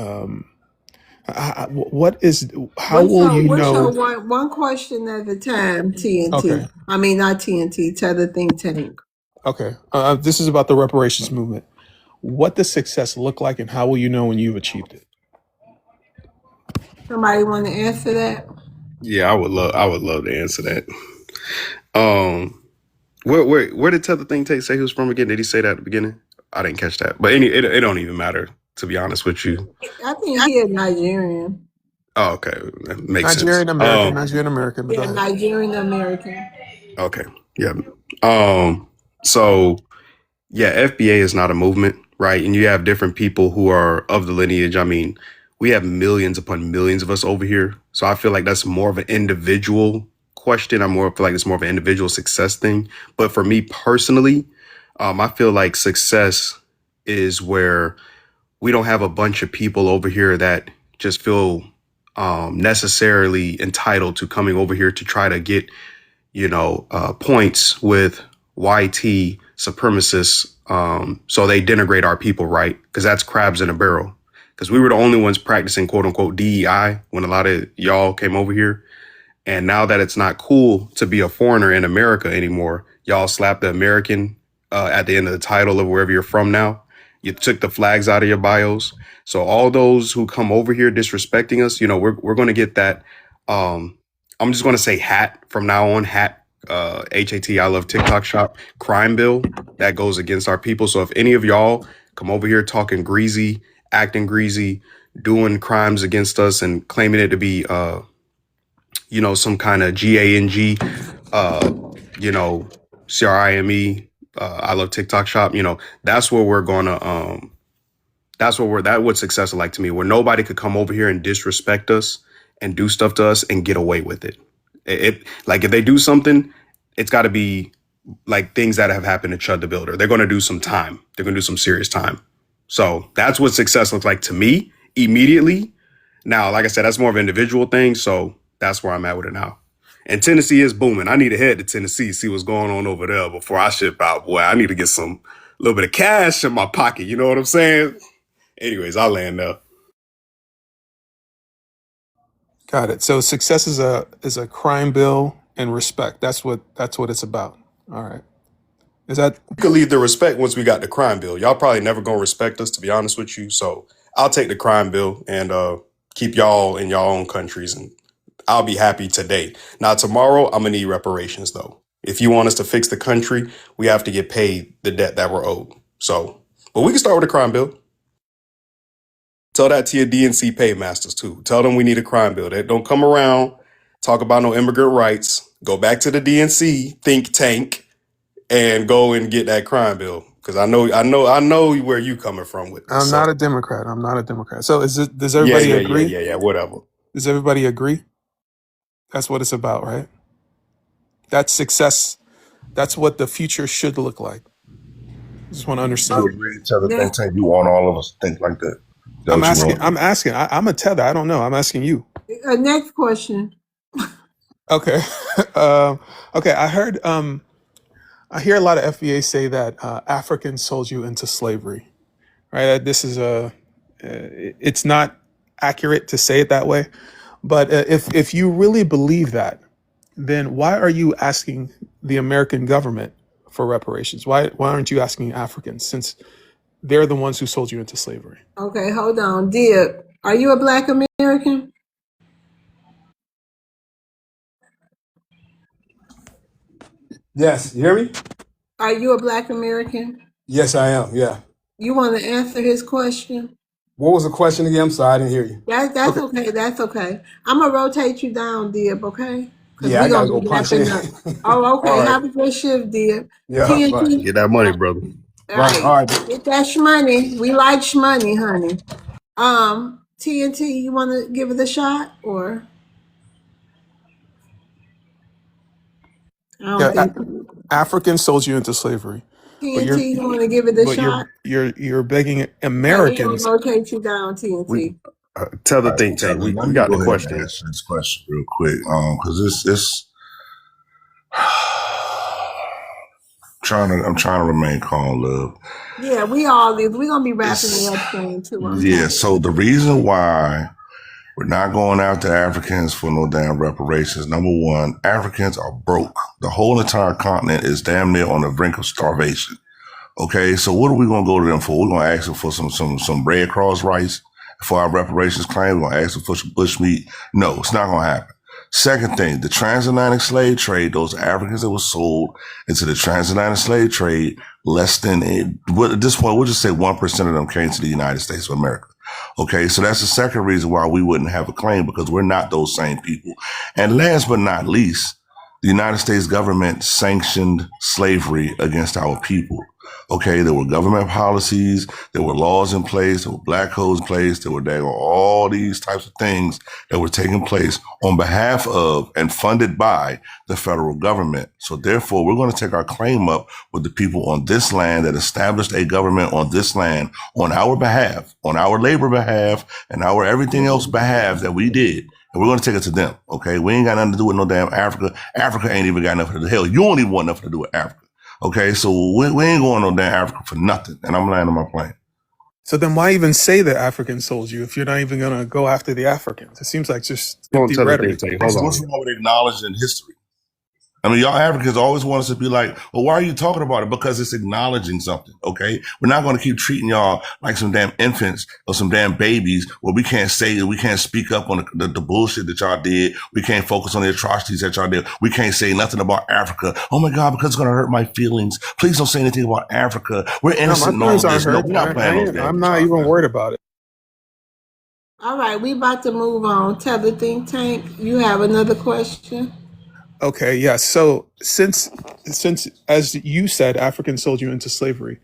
what is? How will you What's your know? one question at a time, TNT? Okay. I mean not TNT, to the think tank. Okay. This is about the reparations movement. What does success look like, and how will you know when you've achieved it? Somebody want to answer that? Yeah, I would love to answer that. Um, where did Tether Thing Tate say he was from again? Did he say that at the beginning? I didn't catch that. But it don't even matter, to be honest with you. I think he is Nigerian. Oh, okay, that makes sense. Nigerian American. But go Yeah, ahead. Nigerian American. Okay, yeah. So yeah, FBA is not a movement, right? And you have different people who are of the lineage. I mean, we have millions upon millions of us over here. So I feel like that's more of an individual question. I more feel like it's more of an individual success thing. But for me personally, I feel like success is where we don't have a bunch of people over here that just feel necessarily entitled to coming over here to try to get points with YT supremacists. So they denigrate our people, right? Because that's crabs in a barrel. Because we were the only ones practicing quote unquote DEI when a lot of y'all came over here. And now that it's not cool to be a foreigner in America anymore, y'all slap the American at the end of the title of wherever you're from now. You took the flags out of your bios. So all those who come over here disrespecting us, we're going to get that. I'm just going to say hat from now on, HAT, I love TikTok shop crime bill that goes against our people. So if any of y'all come over here talking greasy, acting greasy, doing crimes against us and claiming it to be, some kind of GANG, you know, CRIME, I love TikTok shop, that's where we're going to, that what success is like to me, where nobody could come over here and disrespect us and do stuff to us and get away with it. Like if they do something, it's got to be like things that have happened to Chud the Builder. They're going to do some time. They're going to do some serious time. So that's what success looks like to me immediately. Now, like I said, that's more of an individual thing. So that's where I'm at with it now. And Tennessee is booming. I need to head to Tennessee, see what's going on over there before I ship out. Boy, I need to get a little bit of cash in my pocket. You know what I'm saying? Anyways, I'll land there. Got it. So success is a crime bill and respect. That's what it's about. All right. Is that We could leave the respect once we got the crime bill. Y'all probably never gonna respect us, to be honest with you. So I'll take the crime bill and keep y'all in y'all own countries, and I'll be happy today. Now tomorrow, I'm gonna need reparations though. If you want us to fix the country, we have to get paid the debt that we're owed. So, but we can start with the crime bill. Tell that to your DNC paymasters too. Tell them we need a crime bill. They don't come around, talk about no immigrant rights. Go back to the DNC think tank and go and get that crime bill. Because I know where you coming from with this. I'm So not a Democrat. I'm not a Democrat. So does yeah, everybody yeah, yeah, agree? yeah, yeah. Whatever. Does everybody agree? That's what it's about, right? That's success. That's what the future should look like. I just want to You understand. agree to the think Next, tank? You want all of us to think like that? Is that I'm what you asking. want? I'm asking. I'm a tether. I don't know. I'm asking you. next question. Okay. Okay. I heard. I hear a lot of FBA say that Africans sold you into slavery. Right. This is a. It's not accurate to say it that way, but if you really believe that, then why are you asking the American government for reparations? Why aren't you asking Africans, since they're the ones who sold you into slavery? Okay, hold on. Dib, are you a black American? Yes, you hear me? Are you a black American? Yes, I am. Yeah. You want to answer his question? What was the question again? I'm sorry, I didn't hear you. That's Okay. okay. That's okay. I'm gonna rotate you down, Dib. Okay? Because Yeah, I we're gotta gonna go be punch in. wrapping up. Oh, All okay. right. Have a good shift, Dib. Yeah. Bye. TNT. Get that money, brother. All Right. right. All right. Get that shmoney. We like shmoney, honey. TNT. You want to give it a shot, or I don't Yeah. think Africans sold you into slavery, but TNT. You want to give it a shot? you're begging Okay, we're gonna Americans. rotate you down, We TNT. tell the All right, think tank. Kevin, let We me got the go ahead and question. answer this question real quick, because it's I'm trying to remain calm, love. Yeah, we all is. We're gonna be wrapping it It's up soon too. I'm yeah. tired. So the reason why we're not going after Africans for no damn reparations. Number one, Africans are broke. The whole entire continent is damn near on the brink of starvation. Okay, so what are we gonna go to them for? We're gonna ask them for some Red Cross rice for our reparations claim. We're gonna ask them for some bushmeat. No, it's not gonna happen. Second thing, the transatlantic slave trade, those Africans that were sold into the transatlantic slave trade, less than at this point, we'll just say 1% of them came to the United States of America. Okay, so that's the second reason why we wouldn't have a claim, because we're not those same people. And last but not least, the United States government sanctioned slavery against our people. Okay, there were government policies, there were laws in place, there were black codes in place, there were all these types of things that were taking place on behalf of and funded by the federal government. So therefore, we're going to take our claim up with the people on this land that established a government on this land on our behalf, on our labor behalf, and our everything else behalf that we did. And we're going to take it to them. Okay, we ain't got nothing to do with no damn Africa. Africa ain't even got nothing to do. Hell, you don't even want nothing to do with Africa. Okay, so we ain't going no damn Africa for nothing. And I'm landing my plane. So then why even say that Africans sold you if you're not even going to go after the Africans? It seems like just Don't empty tell the think rhetoric. tank. Hold What's on. wrong with acknowledging history? I mean, y'all Africans always want us to be like, well, why are you talking about it? Because it's acknowledging something, okay? We're not going to keep treating y'all like some damn infants or some damn babies where we can't say, we can't speak up on the bullshit that y'all did. We can't focus on the atrocities that y'all did. We can't say nothing about Africa. Oh my God, because it's going to hurt my feelings. Please don't say anything about Africa. We're No, my innocent in all feelings of aren't this. No, hurt. we're not playing those games I'm with not y'all, even man. worried about it. All right, we about to move on. Tell the think tank. You have another question? Okay, yeah. So since as you said, Africans sold you into slavery,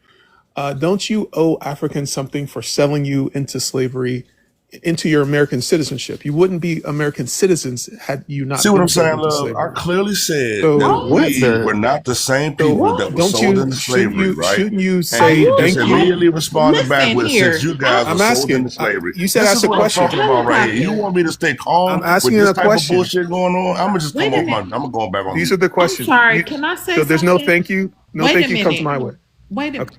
don't you owe Africans something for selling you into slavery, into your American citizenship? You wouldn't be American citizens had you See not what been I'm sold saying, into love? I slavery. clearly said So that What? we were the not the same so people that What? were don't sold you into slavery, right? shouldn't you And say you just thank you? immediately responded back Listen with, since here. you guys were I'm sold asking. into slavery. You said This is ask a what I'm question. talking about right here. You Helicopter. want me to stay calm I'm with asking you this a type of question. bullshit going on? I'm gonna just come Wait a off minute. I'm gonna go back on These mute. are the I'm questions. sorry. Can I say So there's no something? thank you. No Wait a thank you comes minute. my way. Wait a Okay.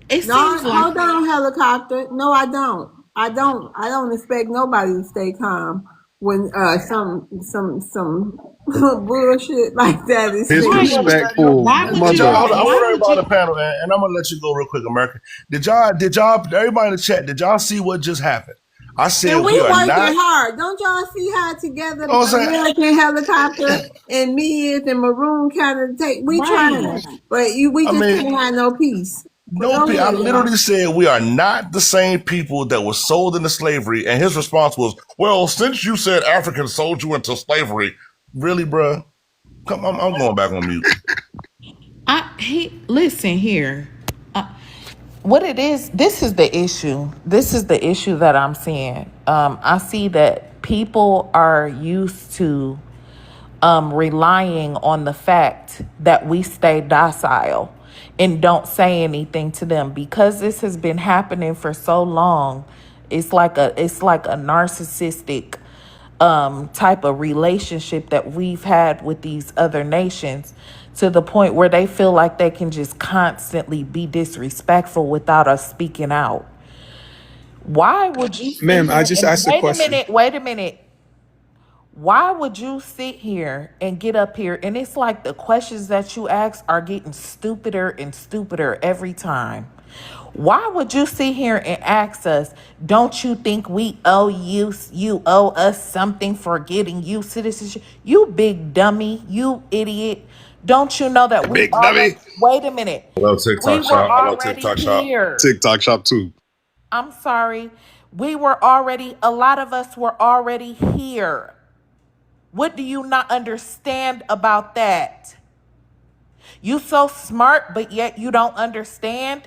It No, seems like hold on, helicopter. No, I don't. I don't expect nobody to stay calm when some bullshit like that is Here's said. you understand? Disrespectful why would Did y'all? you Hold on, I mother. want why would everybody on you the panel, and I'm gonna let you go real quick, America. Did y'all? Everybody in the chat, did y'all see what just happened? I And said we we are working not. hard. Don't y'all see how together I was saying, American helicopter and me and Maroon kind of take we right. trying. But we I just mean, can't have no peace. But no, go I ahead, literally y'all. said we are not the same people that were sold into slavery. And his response was, well, since you said Africans sold you into slavery, really, bruh? Come, I'm going back on mute. He listen here. what it is, this is the issue. This is the issue that I'm seeing. I see that people are used to relying on the fact that we stay docile and don't say anything to them because this has been happening for so long. It's like a narcissistic type of relationship that we've had with these other nations, to the point where they feel like they can just constantly be disrespectful without us speaking out. Why would you sit Ma'am, I here just and asked a question. wait a minute. Why would you sit here and get up here? And it's like the questions that you ask are getting stupider and stupider every time. Why would you sit here and ask us, don't you think we owe you, you owe us something for getting you citizenship? You big dummy, you idiot. Don't you know that we Big already, dummy. wait a minute. Hello, We TikTok were shop. Hello, already TikTok shop. here. TikTok shop too. I'm sorry. We were already, a lot of us were already here. What do you not understand about that? You so smart, but yet you don't understand.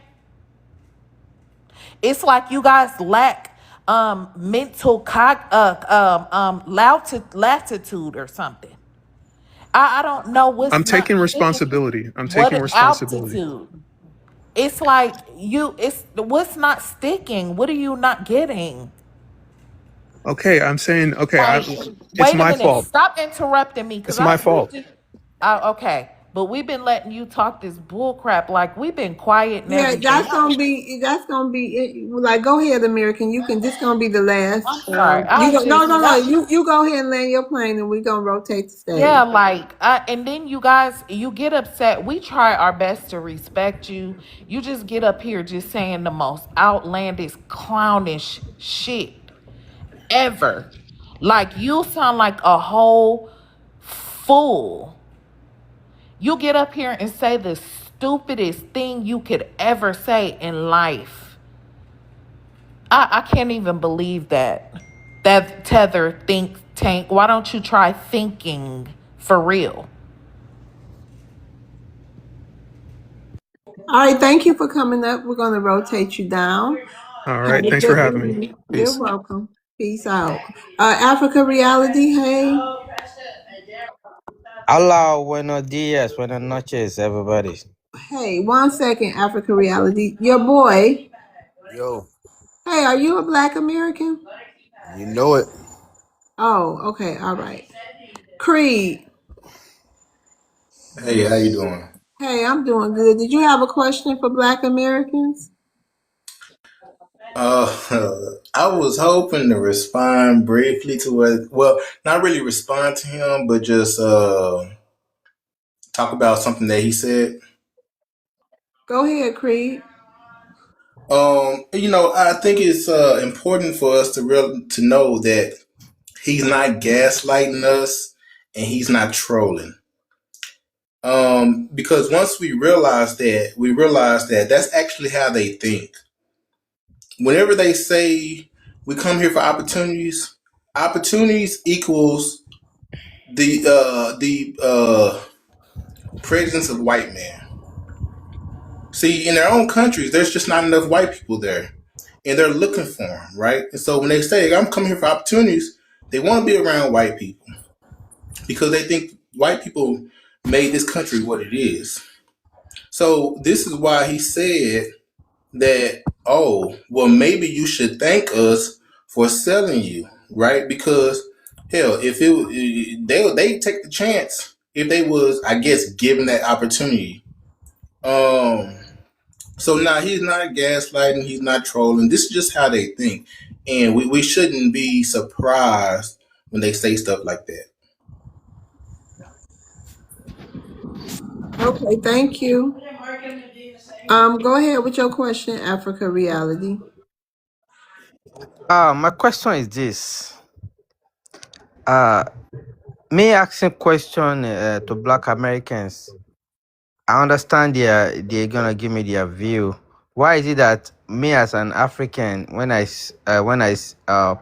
It's like you guys lack mental latitude or something. I don't know what's I'm not taking sticking. responsibility. I'm What taking is responsibility. altitude? It's like it's what's not sticking. What are you not getting? Okay, I'm saying, okay, Like, it's wait a my minute. fault. Stop interrupting me, because It's my I we fault. just okay. But we've been letting you talk this bull crap. Like, we've been quiet and Yeah, everything. that's gonna be it. Like, go ahead, American. You can. This gonna be the last. I'm sorry. You I go. No, just no, no. You go ahead and land your plane, and we gonna rotate the yeah, stage. like and then you guys, you get upset. We try our best to respect you. You just get up here just saying the most outlandish, clownish shit ever. Like, you sound like a whole fool. You get up here and say the stupidest thing you could ever say in life. I can't even believe that. That tether think tank. Why don't you try thinking for real? All right. Thank you for coming up. We're gonna rotate you down. All Have right, a thanks for good having me. evening. You're Peace. welcome. Peace out. Africa Reality. Hey. Hola, buenos días, buenas noches, everybody. Hey. 1 second. Africa Reality. Your boy. Yo, Hey. Are you a Black American? you know it. Oh. Okay. All right. Creed. Hey, how you doing? Hey. I'm doing good. Did you have a question for Black Americans? I was hoping to respond briefly to what, well, not really respond to him, but just talk about something that he said. Go ahead, Creed. I think it's important for us to know that he's not gaslighting us and he's not trolling. Because once we realize that that's actually how they think. Whenever they say we come here for opportunities, opportunities equals the presence of white man. See, in their own countries, there's just not enough white people there, and they're looking for them, right? And so when they say I'm coming here for opportunities, they want to be around white people because they think white people made this country what it is. So this is why he said that, oh, well, maybe you should thank us for selling you, right? Because hell, if they take the chance if they was, I guess, given that opportunity. Um, so now he's not gaslighting, he's not trolling. This is just how they think, and we shouldn't be surprised when they say stuff like that. Okay, thank you. Go ahead with your question, Africa Reality. My question is this. Uh, me asking question to Black Americans. I understand they're gonna give me their view. Why is it that me as an African, when I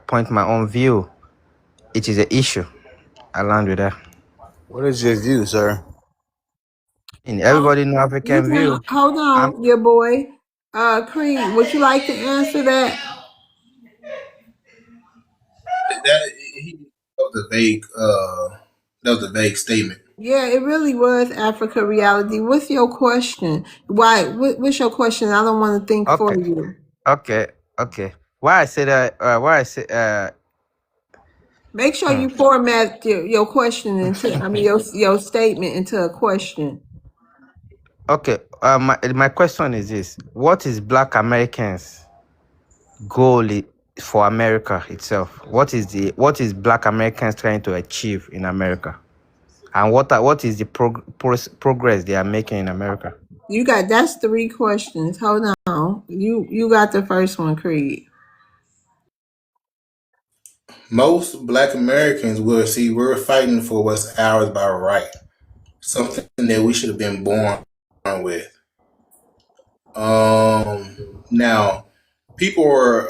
point my own view, it is an issue? I land with that. What is your view, sir? And everybody know You African can view. hold I'm on, your boy. Creed, would you like to answer that? That was a vague. That was a vague statement. Yeah, it really was Africa reality. What's your question? Why? What's your question? I don't want to think for Okay, you. okay, okay. Why I say that? Why I say? Make sure Hmm. you format your question into, I mean, your statement into a question. Okay. My question is this: what is Black Americans' goal for America itself? What is Black Americans trying to achieve in America? And what is the progress they are making in America? That's 3 questions. Hold on. You got the first one, Creed. Most Black Americans will see we're fighting for what's ours by right, something that we should have been born with. Now people are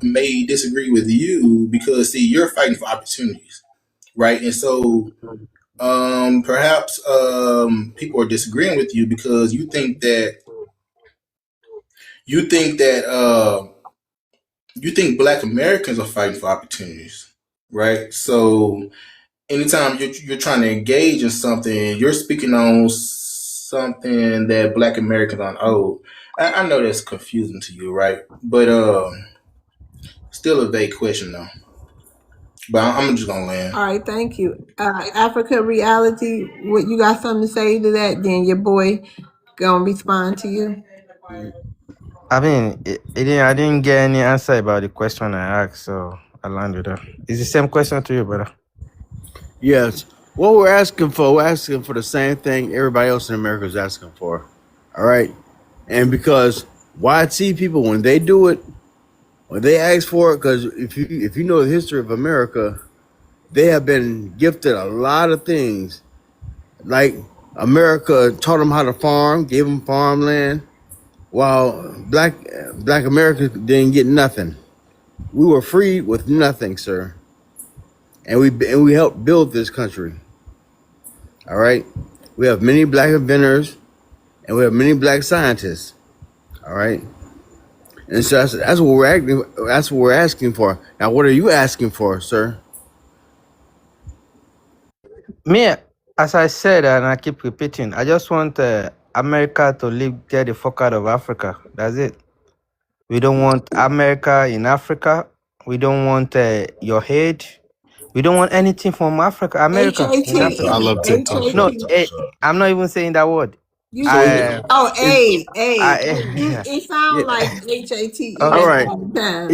may disagree with you because see you're fighting for opportunities, right? And so perhaps people are disagreeing with you because you think that you think Black Americans are fighting for opportunities, right? So anytime you're trying to engage in something, you're speaking on something that Black Americans aren't owed. I know that's confusing to you, right? But still a vague question though. But I'm just gonna land. All right, thank you. Africa reality. What you got something to say to that? Then your boy gonna respond to you. I mean, I didn't get any answer about the question I asked, so I landed there. It's the same question to you, brother. Yes. What we're asking for the same thing everybody else in America is asking for. All right. And because YT people, when they do it, when they ask for it, because if you know the history of America, they have been gifted a lot of things. Like America taught them how to farm, gave them farmland, while black Americans didn't get nothing. We were free with nothing, sir, and we helped build this country. All right, we have many black inventors, and we have many black scientists. All right, and so that's what we're asking. That's what we're asking for. Now, what are you asking for, sir? Me, as I said, and I keep repeating, I just want America to get the fuck out of Africa. That's it. We don't want America in Africa. We don't want your aid. We don't want anything from Africa, America in I Africa. love TikTok No, shop. I'm not even saying that word. You So, I, oh is it sounds like okay. all HATE right? all the time.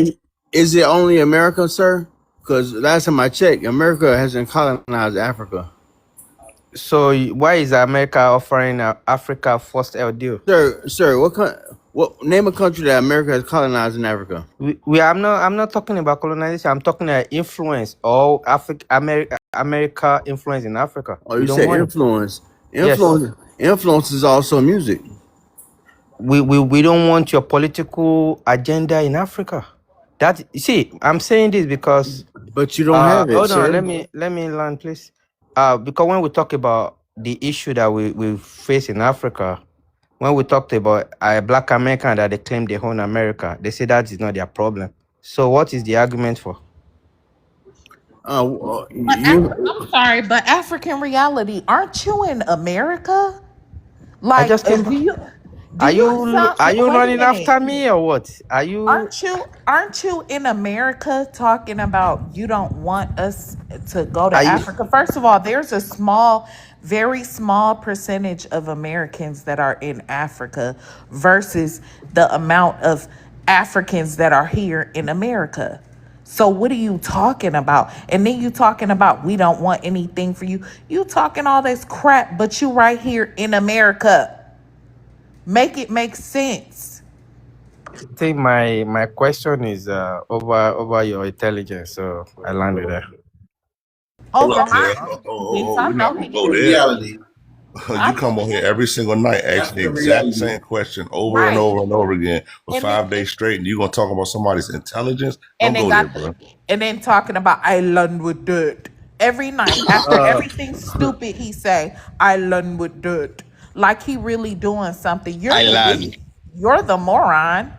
Is it only America, sir? Because last time I checked, America hasn't colonized Africa. So why is America offering Africa first deal? Sir, what name a country that America has colonized in Africa? I'm not talking about colonization. I'm talking about influence or America influence in Africa. Oh, We you don't said want it. influence. Yes. Influence is also music. We don't want your political agenda in Africa. That see, I'm saying this because But you don't have it, hold on, sir. let me learn, please. Because when we talk about the issue that we face in Africa, when we talked about Black American that they claim they own America, they say that is not their problem. So what is the argument for? You I'm sorry, but African reality, aren't you in America? I Like, just came. do you sound? Are you Wait a running minute. after me or what? Are you? Aren't you in America talking about you don't want us to go Are to you? Africa? First of all, there's a very small percentage of Americans that are in Africa versus the amount of Africans that are here in America. So what are you talking about? And then you talking about we don't want anything for you. You talking all this crap, but you right here in America. Make it make sense. I think my question is over your intelligence, so I landed there. Hold Over up, my Ted. intelligence, I We're not know gonna he go The there. reality. You I come on here every single night asking the African exact reality. same question over and right. over and over again for And then 5 days straight, and you're gonna talk about somebody's intelligence? and Don't then go there, got bro. and then talking about I learn with dirt. Every night after everything stupid he say, I learn with dirt. Like he really doing something. You're I the land. You're the moron.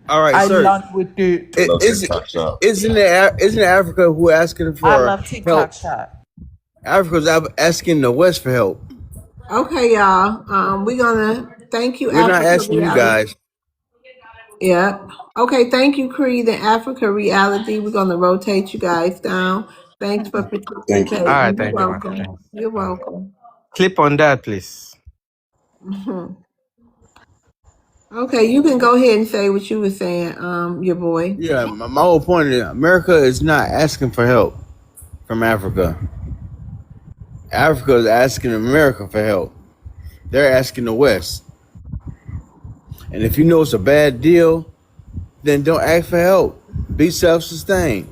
All right, I sir. learned with it. I love Is TikTok shop. isn't it Africa who asking I for love TikTok help? shop. Africa's asking the West for help. Okay, y'all. We're gonna thank you, We're not Africa asking you Reality. guys. Yep. Okay, thank you, Creed and Africa Reality. We're gonna rotate you guys down. Thanks for Thank you. All participating. right, You're thank you, man. welcome. Thanks. You're welcome. Clip on that, please. Mhm. Okay, you can go ahead and say what you were saying, your boy. Yeah, my whole point is America is not asking for help from Africa. Africa is asking America for help. They're asking the West. And if you know it's a bad deal, then don't ask for help. Be self-sustained.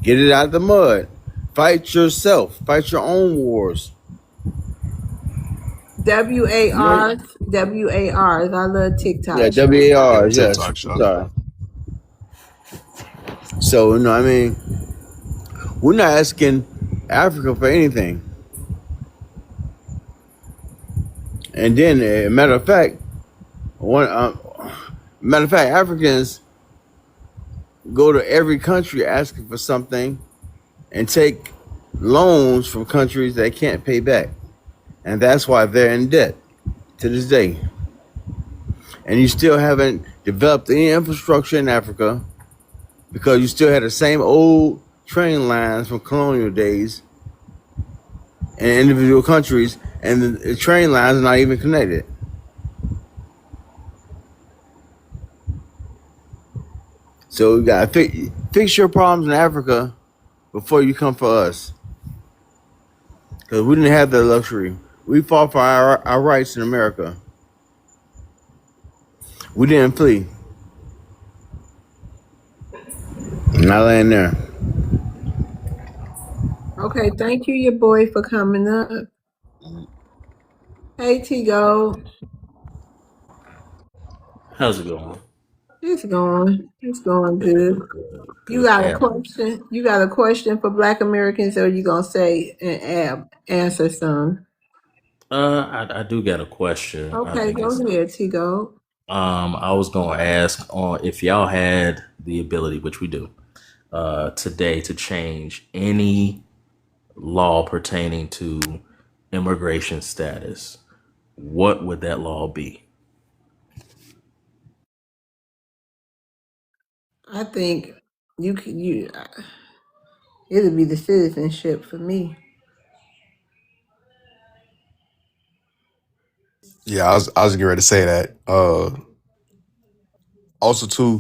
Get it out of the mud. Fight yourself. Fight your own wars. WARs, WARs. I love Yeah, TikTok shop. WARs, yes. TikTok shop. Sorry. So, I mean, we're not asking Africa for anything. And then, matter of fact, Africans go to every country asking for something and take loans from countries they can't pay back. And that's why they're in debt to this day. And you still haven't developed any infrastructure in Africa because you still had the same old train lines from colonial days in individual countries, and the train lines are not even connected. So you got to fix your problems in Africa before you come for us. Because we didn't have that luxury. We fought for our rights in America. We didn't flee. And I land there. Okay, thank you, your boy, for coming up. Hey, T-Go. How's it going? It's going. It's going good. You Good. got a question? You got a question for Black Americans, or you gonna say and answer some? I do got a question. I Okay, think go it's ahead, T-Go. I was gonna ask on if y'all had the ability, which we do, today to change any law pertaining to immigration status, what would that law be? I think you could. It'll be the citizenship for me. Yeah, I was getting ready to say that. Also too,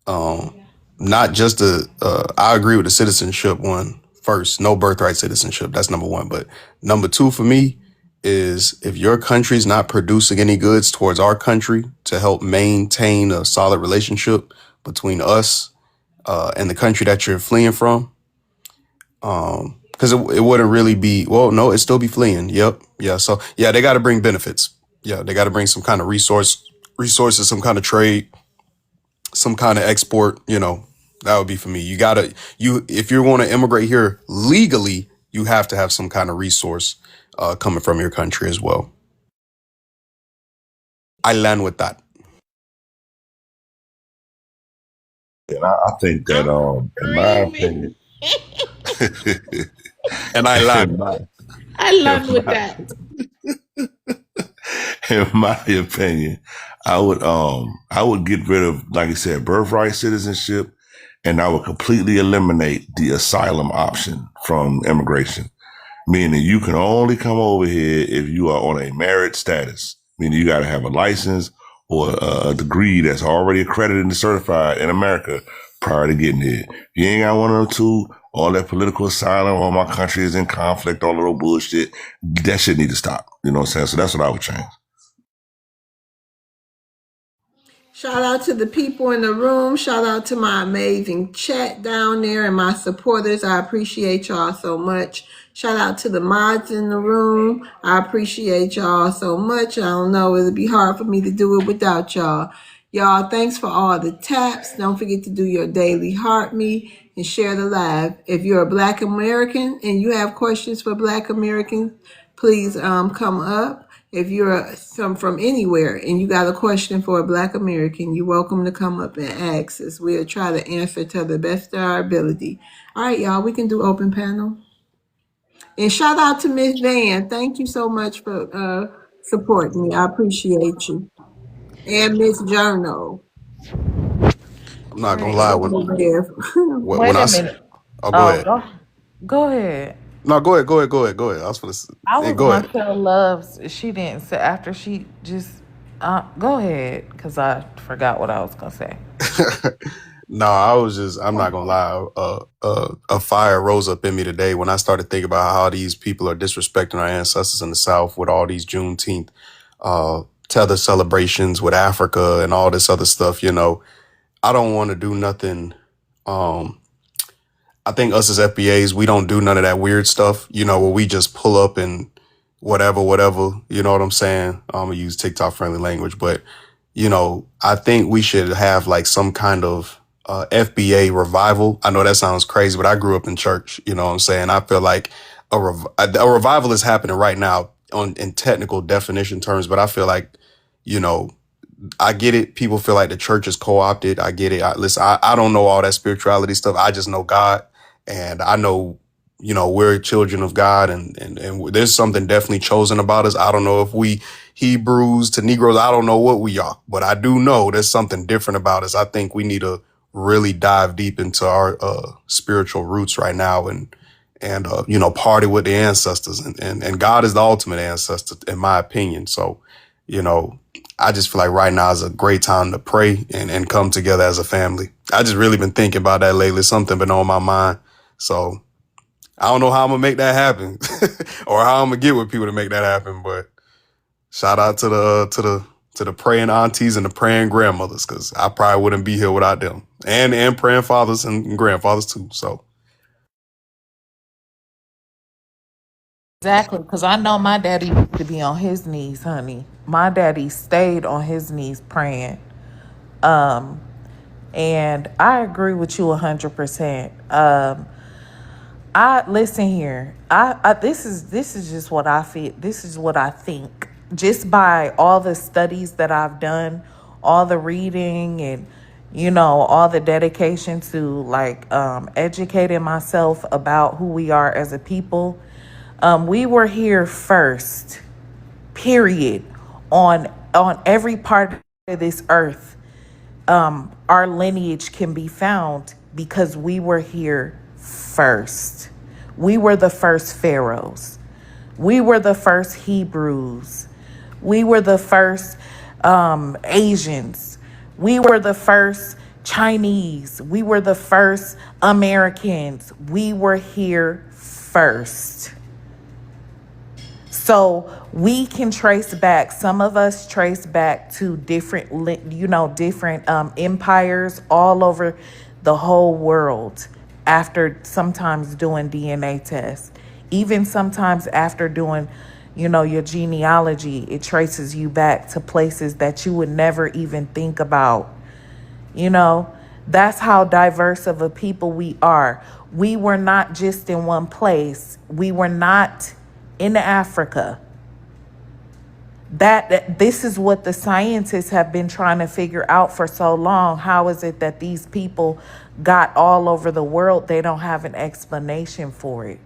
not just I agree with the citizenship one first. No birthright citizenship. That's number one. But number two for me is if your country's not producing any goods towards our country to help maintain a solid relationship between us and the country that you're fleeing from, because it wouldn't really be, well, no, it'd still be fleeing. Yep. Yeah. So yeah, they got to bring benefits. Yeah, they got to bring some kind of resources, some kind of trade, some kind of export. That would be for me. If you want to immigrate here legally, you have to have some kind of resource coming from your country as well. I land with that. And I think that, in my opinion, And I in land. my, I in love with my, that. in my opinion, I would get rid of, like you said, birthright citizenship, and I would completely eliminate the asylum option from immigration. Meaning you can only come over here if you are on a merit status. Meaning you got to have a license or a degree that's already accredited and certified in America prior to getting here. If you ain't got one of them two, all that political asylum, all my country is in conflict, all of that bullshit, that shit need to stop. You know what I'm saying? So that's what I would change. Shout out to the people in the room. Shout out to my amazing chat down there and my supporters. I appreciate y'all so much. Shout out to the mods in the room. I appreciate y'all so much. I don't know, it'll be hard for me to do it without y'all. Y'all, thanks for all the taps. Don't forget to do your daily heart me and share the live. If you're a Black American and you have questions for Black Americans, please come up. If you're from anywhere and you got a question for a Black American, you're welcome to come up and ask us. We'll try to answer to the best of our ability. All right, y'all, we can do open panel. And shout out to Miss Van. Thank you so much for supporting me. I appreciate you. And Miss Journal. I'm All not gonna right. lie. When Wait I a s- minute. oh, go Oh, ahead. go ahead. No, go ahead. Go ahead. Go ahead. Go ahead. I was gonna I say, was go gonna ahead. tell Loves she didn't say after she just go ahead because I forgot what I was gonna say. No, I'm not gonna lie. A fire rose up in me today when I started thinking about how these people are disrespecting our ancestors in the South with all these Juneteenth, tether celebrations with Africa and all this other stuff. I don't want to do nothing. Um, I think us as FBAs, we don't do none of that weird stuff, where we just pull up and whatever, you know what I'm saying? I'm gonna use TikTok friendly language, but I think we should have like some kind of FBA revival. I know that sounds crazy, but I grew up in church, you know what I'm saying? I feel like a revival is happening right now in technical definition terms, but I feel like, you know, I get it. People feel like the church is co-opted. I get it. Listen, I don't know all that spirituality stuff. I just know God, and I know, we're children of God, and there's something definitely chosen about us. I don't know if we Hebrews to Negroes. I don't know what we are, but I do know there's something different about us. I think we need to really dive deep into our spiritual roots right now, and party with the ancestors, and God is the ultimate ancestor, in my opinion. So, you know. I just feel like right now is a great time to pray and come together as a family. I just really been thinking about that lately. Something been on my mind. So I don't know how I'm gonna make that happen or how I'm gonna get with people to make that happen. But shout out to the praying aunties and the praying grandmothers, because I probably wouldn't be here without them. And praying fathers and grandfathers too. So Exactly, because I know my daddy used to be on his knees, honey. My daddy stayed on his knees praying. Um, and I agree with you 100%. I listen here. I this is just what I feel. This is what I think. Just by all the studies that I've done, all the reading, and all the dedication to like educating myself about who we are as a people. We were here first, period, on every part of this earth. Our lineage can be found because we were here first. We were the first pharaohs. We were the first Hebrews. We were the first Asians. We were the first Chinese. We were the first Americans. We were here first. So we can trace back, some of us trace back to different empires all over the whole world after sometimes doing DNA tests. Even sometimes after doing, your genealogy, it traces you back to places that you would never even think about. You know, that's how diverse of a people we are. We were not just in one place. We were not in Africa. That this is what the scientists have been trying to figure out for so long. How is it that these people got all over the world? They don't have an explanation for it.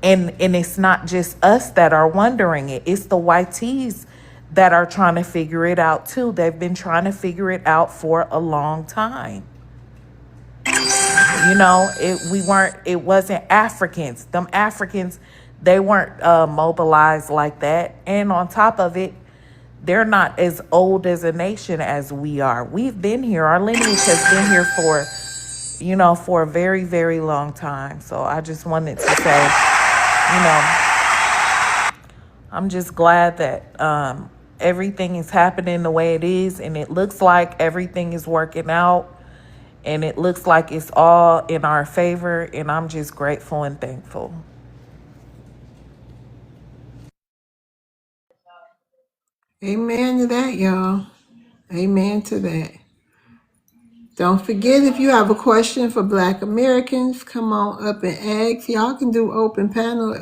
And it's not just us that are wondering it. It's the whiteys that are trying to figure it out too. They've been trying to figure it out for a long time. It wasn't Africans. Them Africans, they weren't mobilized like that. And on top of it, they're not as old as a nation as we are. We've been here. Our lineage has been here for a very, very long time. So I just wanted to say, I'm just glad that everything is happening the way it is, and it looks like everything is working out, and it looks like it's all in our favor, and I'm just grateful and thankful. Amen to that, y'all. Amen to that. Don't forget, if you have a question for Black Americans, come on up and ask. Y'all can do open panel.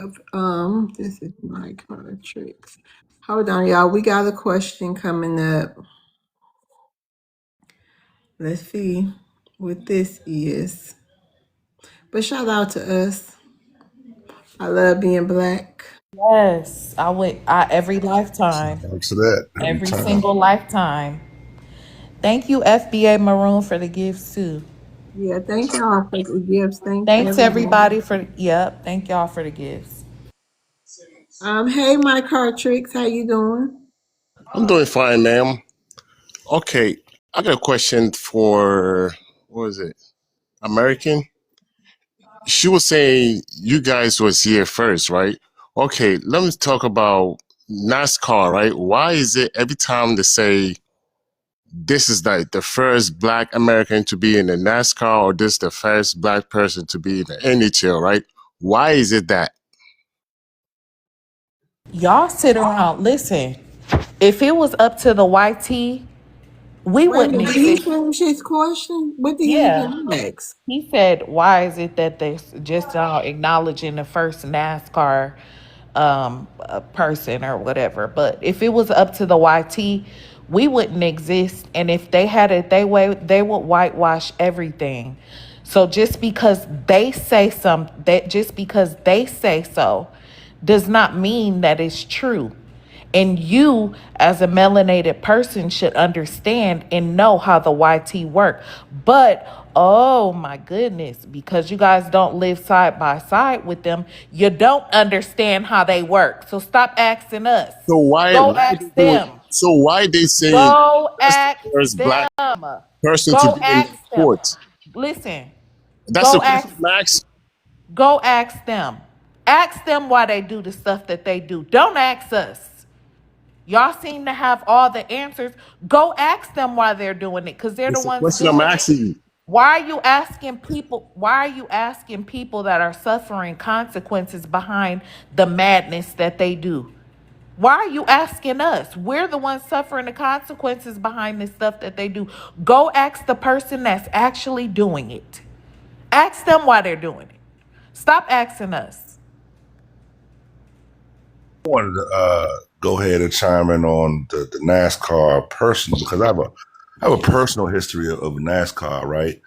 This is my card tricks. Hold on, y'all. We got a question coming up. Let's see what this is. But shout out to us. I love being Black. Yes, I would. Every lifetime, Thanks for that every every time. single lifetime. Thank you, FBA Maroon, for the gifts too. Yeah, thank y'all for the gifts. Thanks Thanks everybody. everybody for. Yep. Thank y'all for the gifts. Hey, my card tricks. How you doing? I'm doing fine, ma'am. Okay, I got a question for what is it? American. She was saying you guys was here first, right? Okay, let me talk about NASCAR, right? Why is it every time they say this is like the first Black American to be in the NASCAR or this the first Black person to be in the NHL, right? Why is it that? Y'all sit around. Listen. If it was up to the YT, we Wait a wouldn't minute. Did he exist. finish his question? What did he Yeah. even ask? He said, "Why is it that they just acknowledging the first NASCAR person or whatever?" But if it was up to the YT, we wouldn't exist. And if they had it their way, they would whitewash everything. So just because they say so, does not mean that it's true. And you, as a melanated person, should understand and know how the YT work. But oh my goodness, because you guys don't live side by side with them, you don't understand how they work. So stop asking us. So why Go why they ask doing? them. So why they saying Go that's the ask first Black them. person to Go be in the ask them. sport? Listen. That's the Go question ask. I'm asking. Go ask them. Ask them why they do the stuff that they do. Don't ask us. Y'all seem to have all the answers. Go ask them why they're doing it, because they're the It's a ones question I'm doing it. asking you. Why are you asking people? Why are you asking people that are suffering consequences behind the madness that they do? Why are you asking us? We're the ones suffering the consequences behind this stuff that they do. Go ask the person that's actually doing it. Ask them why they're doing it. Stop asking us. I wanted to go ahead and chime in on the NASCAR personal because I have a personal history of NASCAR, right?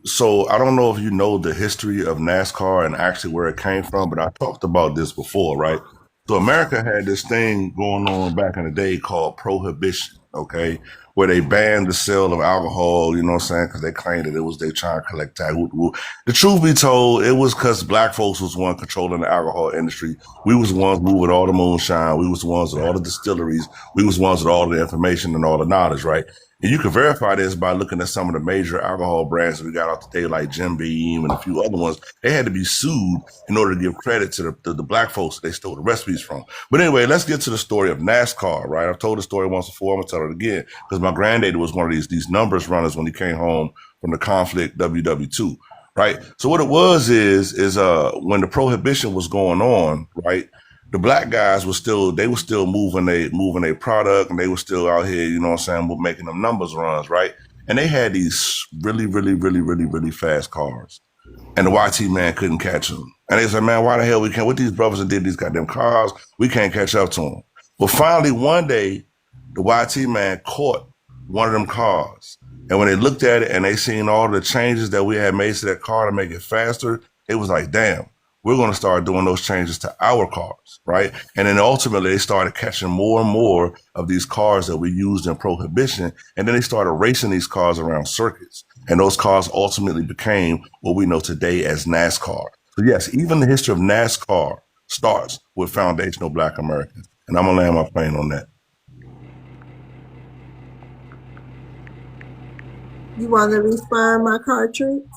So I don't know if you know the history of NASCAR and actually where it came from, but I talked about this before, right? So America had this thing going on back in the day called prohibition, okay, where they banned the sale of alcohol, you know what I'm saying? Because they claimed that it was they trying to collect tax. The truth be told, it was because black folks was one controlling the alcohol industry. We was the ones moving all the moonshine. We was the ones with all the distilleries. We was the ones with all the information and all the knowledge, right? And you can verify this by looking at some of the major alcohol brands that we got out today, like Jim Beam and a few other ones. They had to be sued in order to give credit to the black folks that they stole the recipes from. But anyway, let's get to the story of NASCAR, right? I've told the story once before. I'm going to tell it again because my granddaddy was one of these numbers runners when he came home from the conflict WW2, right? So what it was is when the prohibition was going on, right? The black guys were still moving a product and they were still out here, you know what I'm saying, making them numbers runs, right? And they had these really fast cars. And the YT man couldn't catch them. And they said, man, why the hell we can't? What these brothers that did these goddamn cars, we can't catch up to them. Well, finally, one day, the YT man caught one of them cars. And when they looked at it and they seen all the changes that we had made to that car to make it faster, it was like, damn, we're going to start doing those changes to our cars, right? And then ultimately, they started catching more and more of these cars that we used in prohibition. And then they started racing these cars around circuits. And those cars ultimately became what we know today as NASCAR. So yes, even the history of NASCAR starts with foundational black Americans. And I'm going to land my plane on that. You want to respond, my card tricks?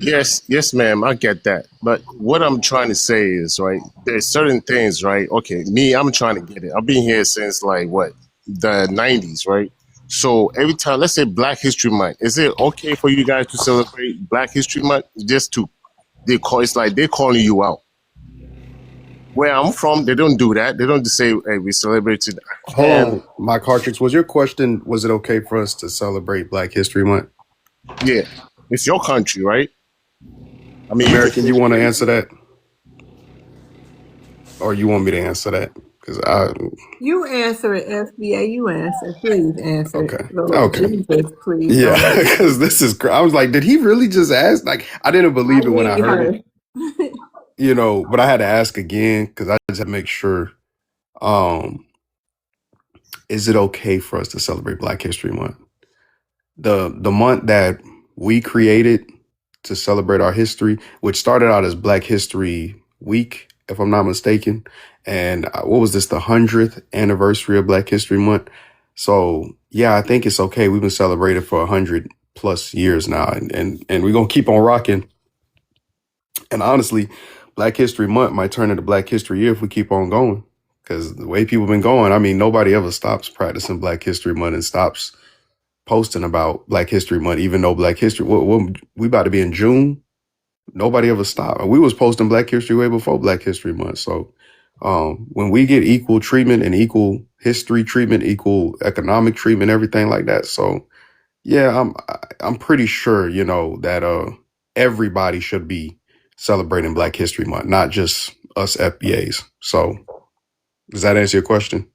Yes, ma'am. I get that. But what I'm trying to say is, right, there's certain things, right? Okay, me, I'm trying to get it. I've been here since like what, the 90s, right? So every time, let's say Black History Month, is it okay for you guys to celebrate Black History Month? Just to, it's like they're calling you out. where I'm from, they don't do that. They don't just say, "Hey, we celebrated." Hold And on, my cartridge. Was your question? Was it okay for us to celebrate Black History Month? yeah, it's your country, right? I mean, you can American, say, you want to answer that, or you want me to answer that? Because I You answer it, FBA. You answer. Please answer it. okay, Lord okay, Jesus, please yeah. don't do it. Because this is. I was like, did he really just ask? Like, I didn't I believe it when I need heard it, her. but I had to ask again because I just had to make sure. Um, is it okay for us to celebrate Black History Month? The month that we created to celebrate our history, which started out as Black History Week, if I'm not mistaken. And what was this, the 100th anniversary of Black History Month? So yeah, I think it's okay. We've been celebrating for 100+ years now, and we're gonna keep on rocking. And honestly, Black History Month might turn into Black History Year if we keep on going. Because the way people been going, I mean, nobody ever stops practicing Black History Month and stops posting about Black History Month, even though Black History, we about to be in June. Nobody ever stopped. We was posting Black History way before Black History Month. So when we get equal treatment and equal history treatment, equal economic treatment, everything like that. So yeah, I'm pretty sure, that everybody should be celebrating Black History Month, not just us FBAs. So does that answer your question?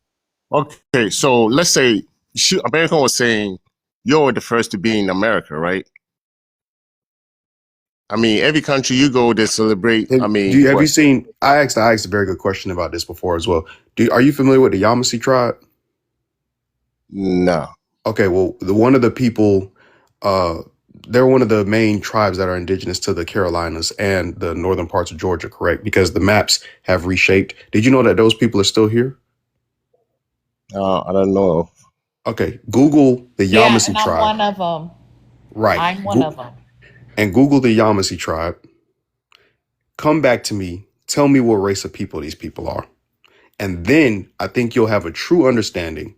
okay, so let's say America was saying you're the first to be in America, right? I mean, every country you go, they celebrate. I mean, Have you what? seen? I asked a very good question about this before as well. Are you familiar with the Yamasee tribe? No. Okay, well, one of the people, they're one of the main tribes that are indigenous to the Carolinas and the northern parts of Georgia, correct? Because the maps have reshaped. Did you know that those people are still here? I don't know. Okay, Google the Yeah, Yamasee and I'm tribe. one of them. Right. I'm one of them. And Google the Yamasee tribe. Come back to me. Tell me what race of people these people are. And then I think you'll have a true understanding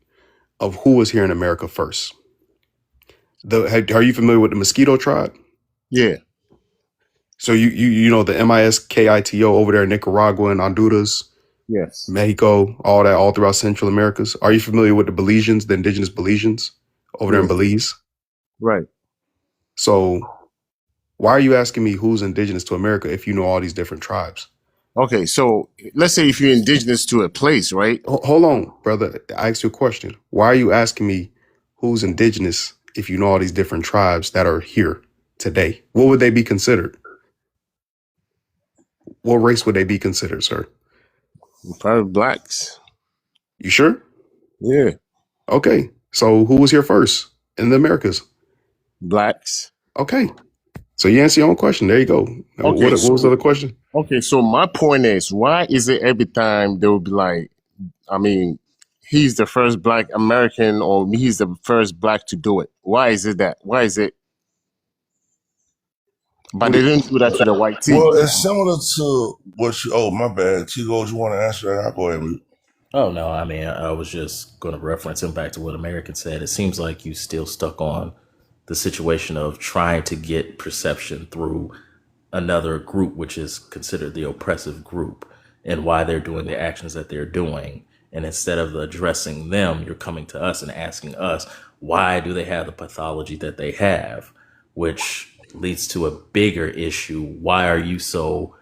of who was here in America first. Are you familiar with the Mosquito tribe? Yeah. So you know the Miskito over there in Nicaragua and Honduras, Yes. Mexico, all that, all throughout Central Americas. Are you familiar with the Belizeans, the indigenous Belizeans over there in Yeah. Belize? Right. So why are you asking me who's indigenous to America if you know all these different tribes? Okay, so let's say if you're indigenous to a place, right? Hold on, brother. I asked you a question. Why are you asking me who's indigenous if you know all these different tribes that are here today? What would they be considered? What race would they be considered, sir? Probably blacks. You sure? Yeah. Okay. So who was here first in the Americas? Blacks. Okay. So you answer your own question. There you go. Now, Okay, what was the other question? Okay, so my point is, why is it every time they will be like, I mean, he's the first Black American or he's the first Black to do it? Why is it that? Why is it? But they didn't do that to the white tea. Well, it's similar to what you. Oh, my bad. Chico, you want to answer that? I'll go ahead. Oh no, I mean I was just going to reference him back to what American said. It seems like you still stuck on the situation of trying to get perception through another group, which is considered the oppressive group, and why they're doing the actions that they're doing. And instead of addressing them, you're coming to us and asking us, why do they have the pathology that they have? Which leads to a bigger issue. Why are you so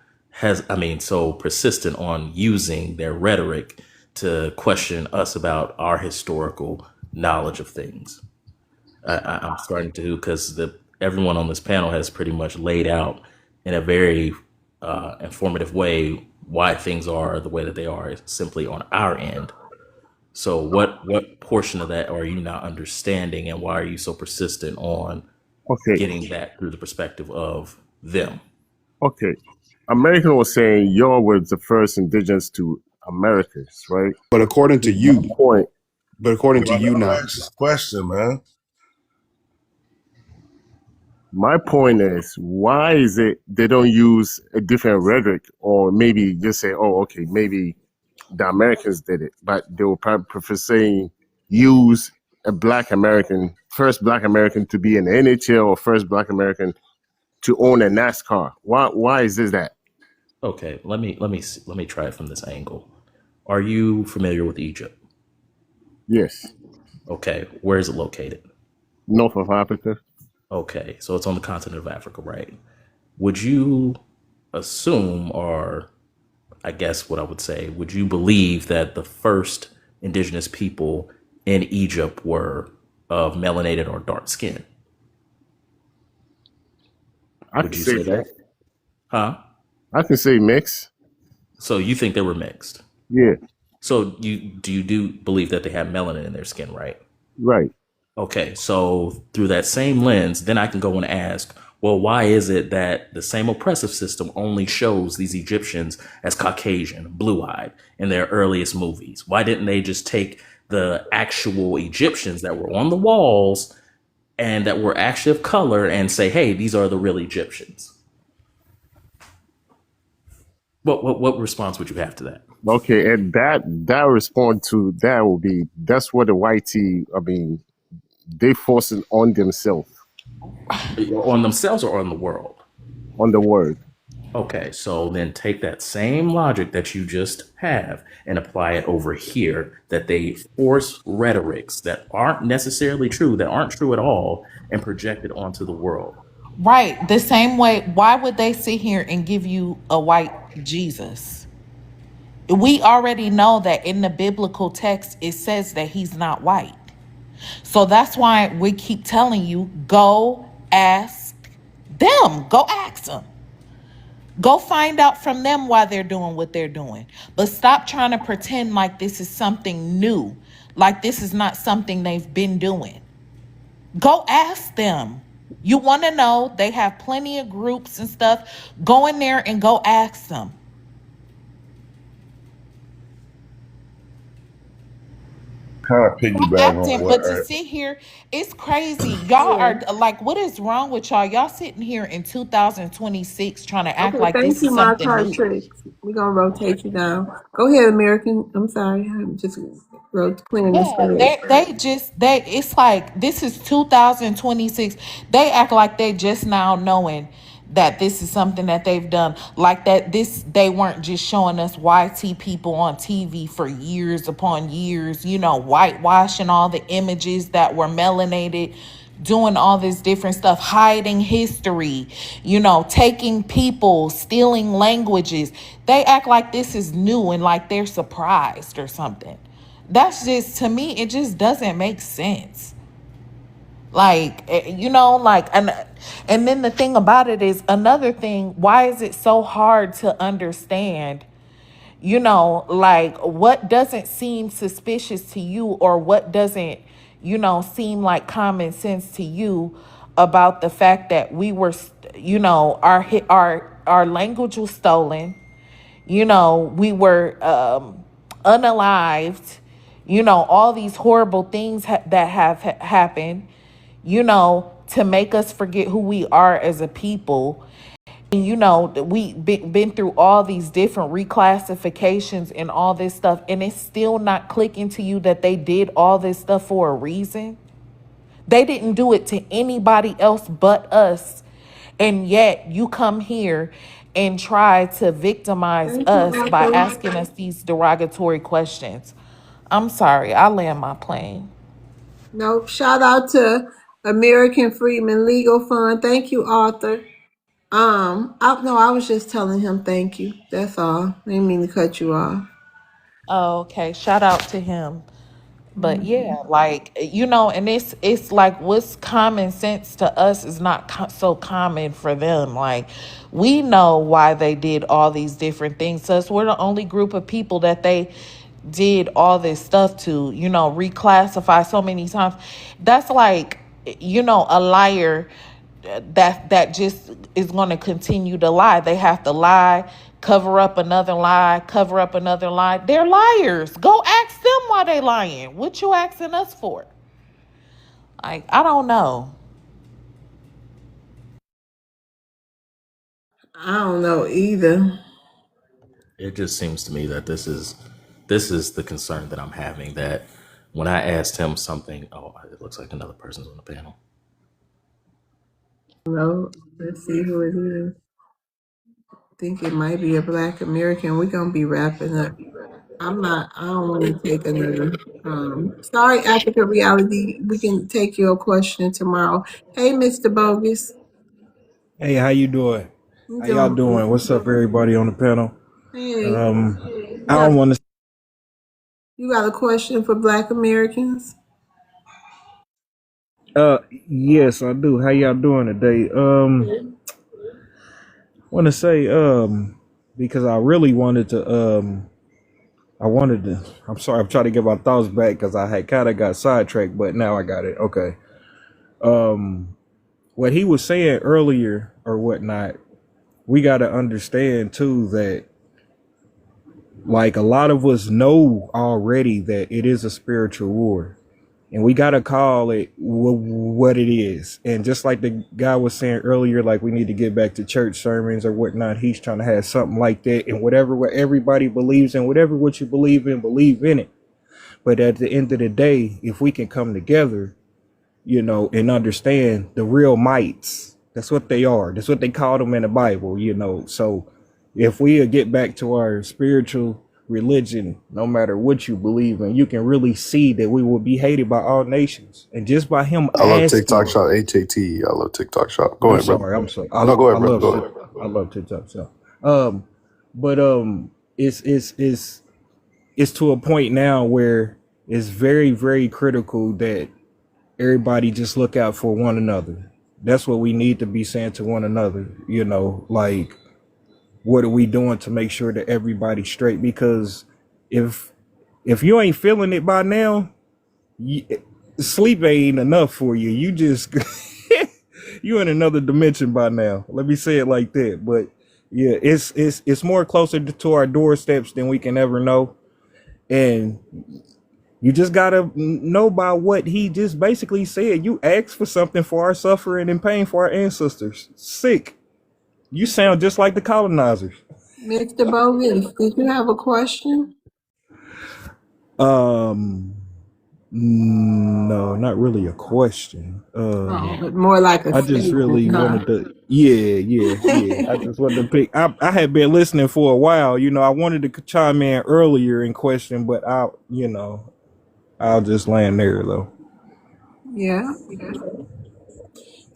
persistent on using their rhetoric to question us about our historical knowledge of things? I'm starting to, because everyone on this panel has pretty much laid out in a very informative way why things are the way that they are simply on our end. So what portion of that are you not understanding, and why are you so persistent on getting that through the perspective of them? Okay. American was saying y'all were the first indigenous to Americas, right? But according to you, point. But according to Well, you let him now, ask this question, man. My point is, why is it they don't use a different rhetoric, or maybe just say, oh, okay, maybe the Americans did it, but they will probably prefer saying use a Black American, first Black American to be in the NHL or first Black American to own a NASCAR. Why is this that? Okay, let me try it from this angle. Are you familiar with Egypt? Yes. Okay, where is it located? North of Africa. Okay, so it's on the continent of Africa, right? Would you assume, or I guess what I would say, would you believe that the first indigenous people in Egypt were of melanated or dark skin? I Would can you say say that. that? Huh? I can say mix. So you think they were mixed? Yeah. So you do believe that they have melanin in their skin, right? Right. Okay, so through that same lens, then I can go and ask, well, why is it that the same oppressive system only shows these Egyptians as Caucasian, blue eyed in their earliest movies? Why didn't they just take the actual Egyptians that were on the walls and that were actually of color and say, hey, these are the real Egyptians? What response would you have to that? Okay, and that respond to that will be that's what the YT. I mean, they force it on themselves, On themselves or on the world? on the word. Okay, so then take that same logic that you just have and apply it over here, that they force rhetorics that aren't necessarily true, that aren't true at all, and project it onto the world. Right. The same way, why would they sit here and give you a white Jesus? We already know that in the biblical text, it says that he's not white. So that's why we keep telling you, go ask them. Go ask them. Go find out from them why they're doing what they're doing. But stop trying to pretend like this is something new, like this is not something they've been doing. Go ask them. You want to know, they have plenty of groups and stuff. Go in there and go ask them. Kind of piggyback on Acting, what but to sit here, it's crazy. Y'all Yeah. are like, what is wrong with y'all? Y'all sitting here in 2026 trying to act Okay, like thank this is you, Mark something new. Hartrix. We're gonna rotate you down. Go ahead, American. I'm sorry, I'm just clearing the Yeah, stage. they it's like this is 2026. They act like they just now knowing that this is something that they've done. Like that this they weren't just showing us YT people on TV for years upon years, whitewashing all the images that were melanated, doing all this different stuff, hiding history, taking people, stealing languages. They act like this is new and like they're surprised or something. That's just, to me, it just doesn't make sense. Like, and then the thing about it is another thing, why is it so hard to understand, like what doesn't seem suspicious to you or what doesn't, seem like common sense to you about the fact that we were, our language was stolen, we were unalived, all these horrible things that have happened, to make us forget who we are as a people. And, we been through all these different reclassifications and all this stuff, and it's still not clicking to you that they did all this stuff for a reason. They didn't do it to anybody else but us. And yet you come here and try to victimize Thank you, us by Michael. asking us these derogatory questions. I'm sorry, I land my plane. Nope. Shout out to American Freedmen Legal Fund. Thank you, Arthur. I was just telling him thank you. That's all. I didn't mean to cut you off. Oh, okay. Shout out to him. But Mhm. yeah, like, and it's like what's common sense to us is not so common for them. Like, we know why they did all these different things to us. We're the only group of people that they did all this stuff to, reclassify so many times. That's like, a liar that just is going to continue to lie. They have to lie, cover up another lie, cover up another lie. They're liars. Go ask them why they lying. What you asking us for? Like, I don't know. I don't know either. It just seems to me that this is the concern that I'm having. That when I asked him something, oh, it looks like another person's on the panel. No. Let's see who it is. think it might be a Black American. We're gonna be wrapping up. I don't want to take another. Sorry, Africa Reality. We can take your question tomorrow. Hey, Mr. Bogus. Hey, how you doing? I'm How y'all doing doing? good. What's up, everybody on the panel? Hey, I don't want to. you got a question for Black Americans? Yes, I do. How y'all doing today? Want to say, because I really wanted to, I wanted to. I'm sorry, I'm trying to get my thoughts back because I had kind of got sidetracked, but now I got it. Okay. What he was saying earlier or whatnot, we got to understand too that like a lot of us know already that it is a spiritual war, and we got to call it what it is. And just like the guy was saying earlier, like we need to get back to church sermons or whatnot. He's trying to have something like that, and whatever what everybody believes in, whatever what you believe in it. But at the end of the day, if we can come together, and understand the real mites, that's what they are. That's what they call them in the Bible. So if we get back to our spiritual religion, no matter what you believe in, you can really see that we will be hated by all nations. And just by him I love TikTok asking, Shop. HAT. I love TikTok Shop. Go I'm ahead, brother. sorry, I'm sorry. No, go I ahead, brother. love Go ahead. I love TikTok. So, but it's to a point now where it's very, very critical that everybody just look out for one another. That's what we need to be saying to one another. Like what are we doing to make sure that everybody's straight? Because if you ain't feeling it by now, you, sleep ain't enough for you. You just you in another dimension by now. Let me say it like that. But yeah, it's more closer to our doorsteps than we can ever know. And you just gotta know by what he just basically said. You asked for something for our suffering and pain for our ancestors. Sick. You sound just like the colonizers. Mr. Bogus, did you have a question? Um, no, not really a question. Oh, but more like a I just really statement, huh? wanted to. Yeah. I just wanted to pick. I had been listening for a while. I wanted to chime in earlier in question, but I'll just land there though. Yeah.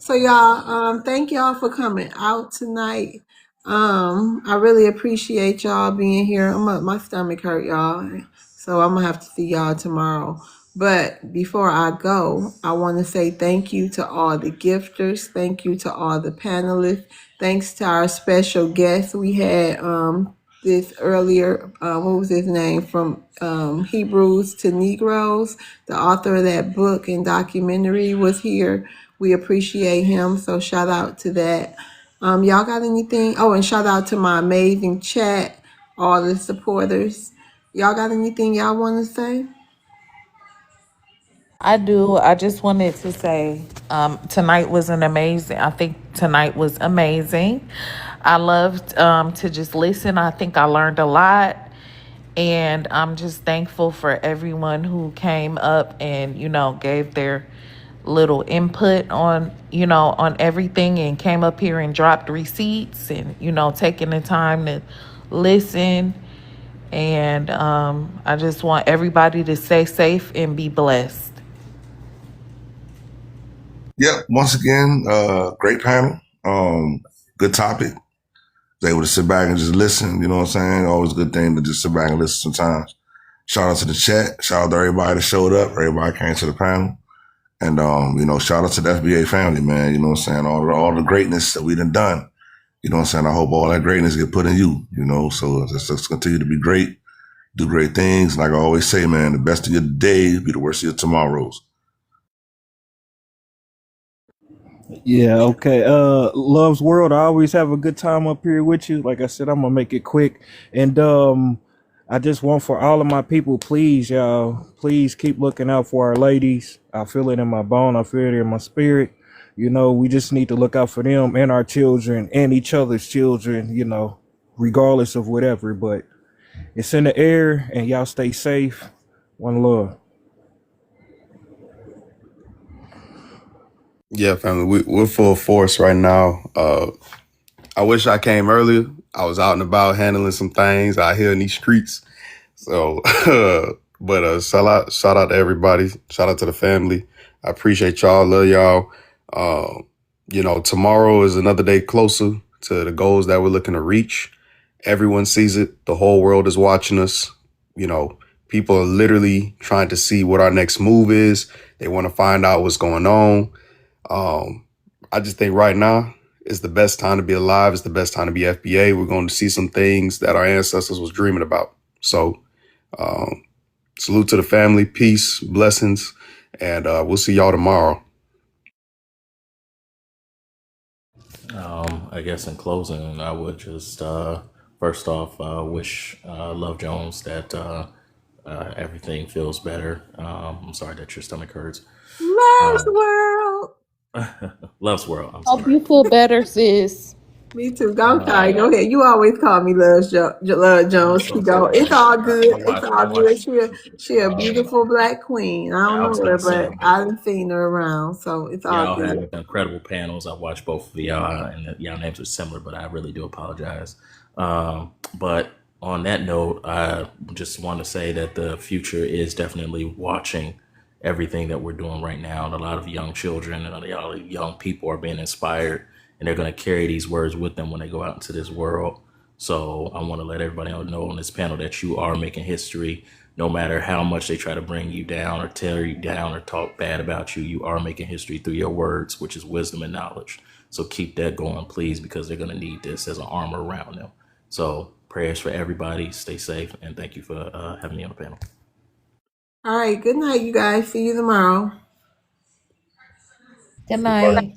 So y'all, thank y'all for coming out tonight. I really appreciate y'all being here. My stomach hurt, y'all, so I'm gonna have to see y'all tomorrow. But before I go, I want to say thank you to all the gifters. Thank you to all the panelists. Thanks to our special guest. We had this earlier. What was his name? From Hebrews to Negroes. The author of that book and documentary was here. We appreciate him. So shout out to that. Y'all got anything? Oh, and shout out to my amazing chat, all the supporters. Y'all got anything y'all want to say? I do. I just wanted to say tonight was an amazing. I think tonight was amazing. I loved to just listen. I think I learned a lot. And I'm just thankful for everyone who came up and, gave their little input on, on everything and came up here and dropped receipts and, taking the time to listen. And I just want everybody to stay safe and be blessed. Yep. Once again, great panel. Good topic. Was able to sit back and just listen. You know what I'm saying? Always a good thing to just sit back and listen sometimes. Shout out to the chat. Shout out to everybody that showed up. Everybody came to the panel. And, shout out to the FBA family, man. You know what I'm saying? All the greatness that we done. You know what I'm saying? I hope all that greatness get put in you, so let's continue to be great, do great things. Like I always say, man, the best of your day be the worst of your tomorrows. Yeah, okay. Love's World, I always have a good time up here with you. Like I said, I'm gonna make it quick. And I just want for all of my people, please, y'all, please keep looking out for our ladies. I feel it in my bone, I feel it in my spirit. We just need to look out for them and our children and each other's children, regardless of whatever. But it's in the air and y'all stay safe. One love. Yeah, family. We're full force right now. I wish I came earlier. I was out and about handling some things out here in these streets. So, but shout out to everybody. Shout out to the family. I appreciate y'all. Love y'all. Tomorrow is another day closer to the goals that we're looking to reach. Everyone sees it. The whole world is watching us. People are literally trying to see what our next move is. They want to find out what's going on. I just think right now is the best time to be alive. It's the best time to be FBA. We're going to see some things that our ancestors was dreaming about. So, salute to the family, peace, blessings, and we'll see y'all tomorrow. I guess in closing, I would just first off wish Love Jones that everything feels better. I'm sorry that your stomach hurts. Love's world. Love's World. I'm Hope sorry. you feel better, sis. Me too. I'm sorry. Go ahead. You always call me Love Jones. She go. It's all good. It's all good. She a beautiful black queen. I don't I was know her, gonna say but I done seen her around, so it's all y'all good. had incredible panels. I watched both of y'all, and y'all names are similar, but I really do apologize. But on that note, I just want to say that the future is definitely watching everything that we're doing right now, and a lot of young children and a lot of young people are being inspired, and they're going to carry these words with them when they go out into this world. So I want to let everybody know on this panel that you are making history. No matter how much they try to bring you down or tear you down or talk bad about you, you are making history through your words, which is wisdom and knowledge. So keep that going, please, because they're going to need this as an armor around them. So prayers for everybody. Stay safe. And thank you for having me on the panel. All right. Good night, you guys. See you tomorrow. Good night.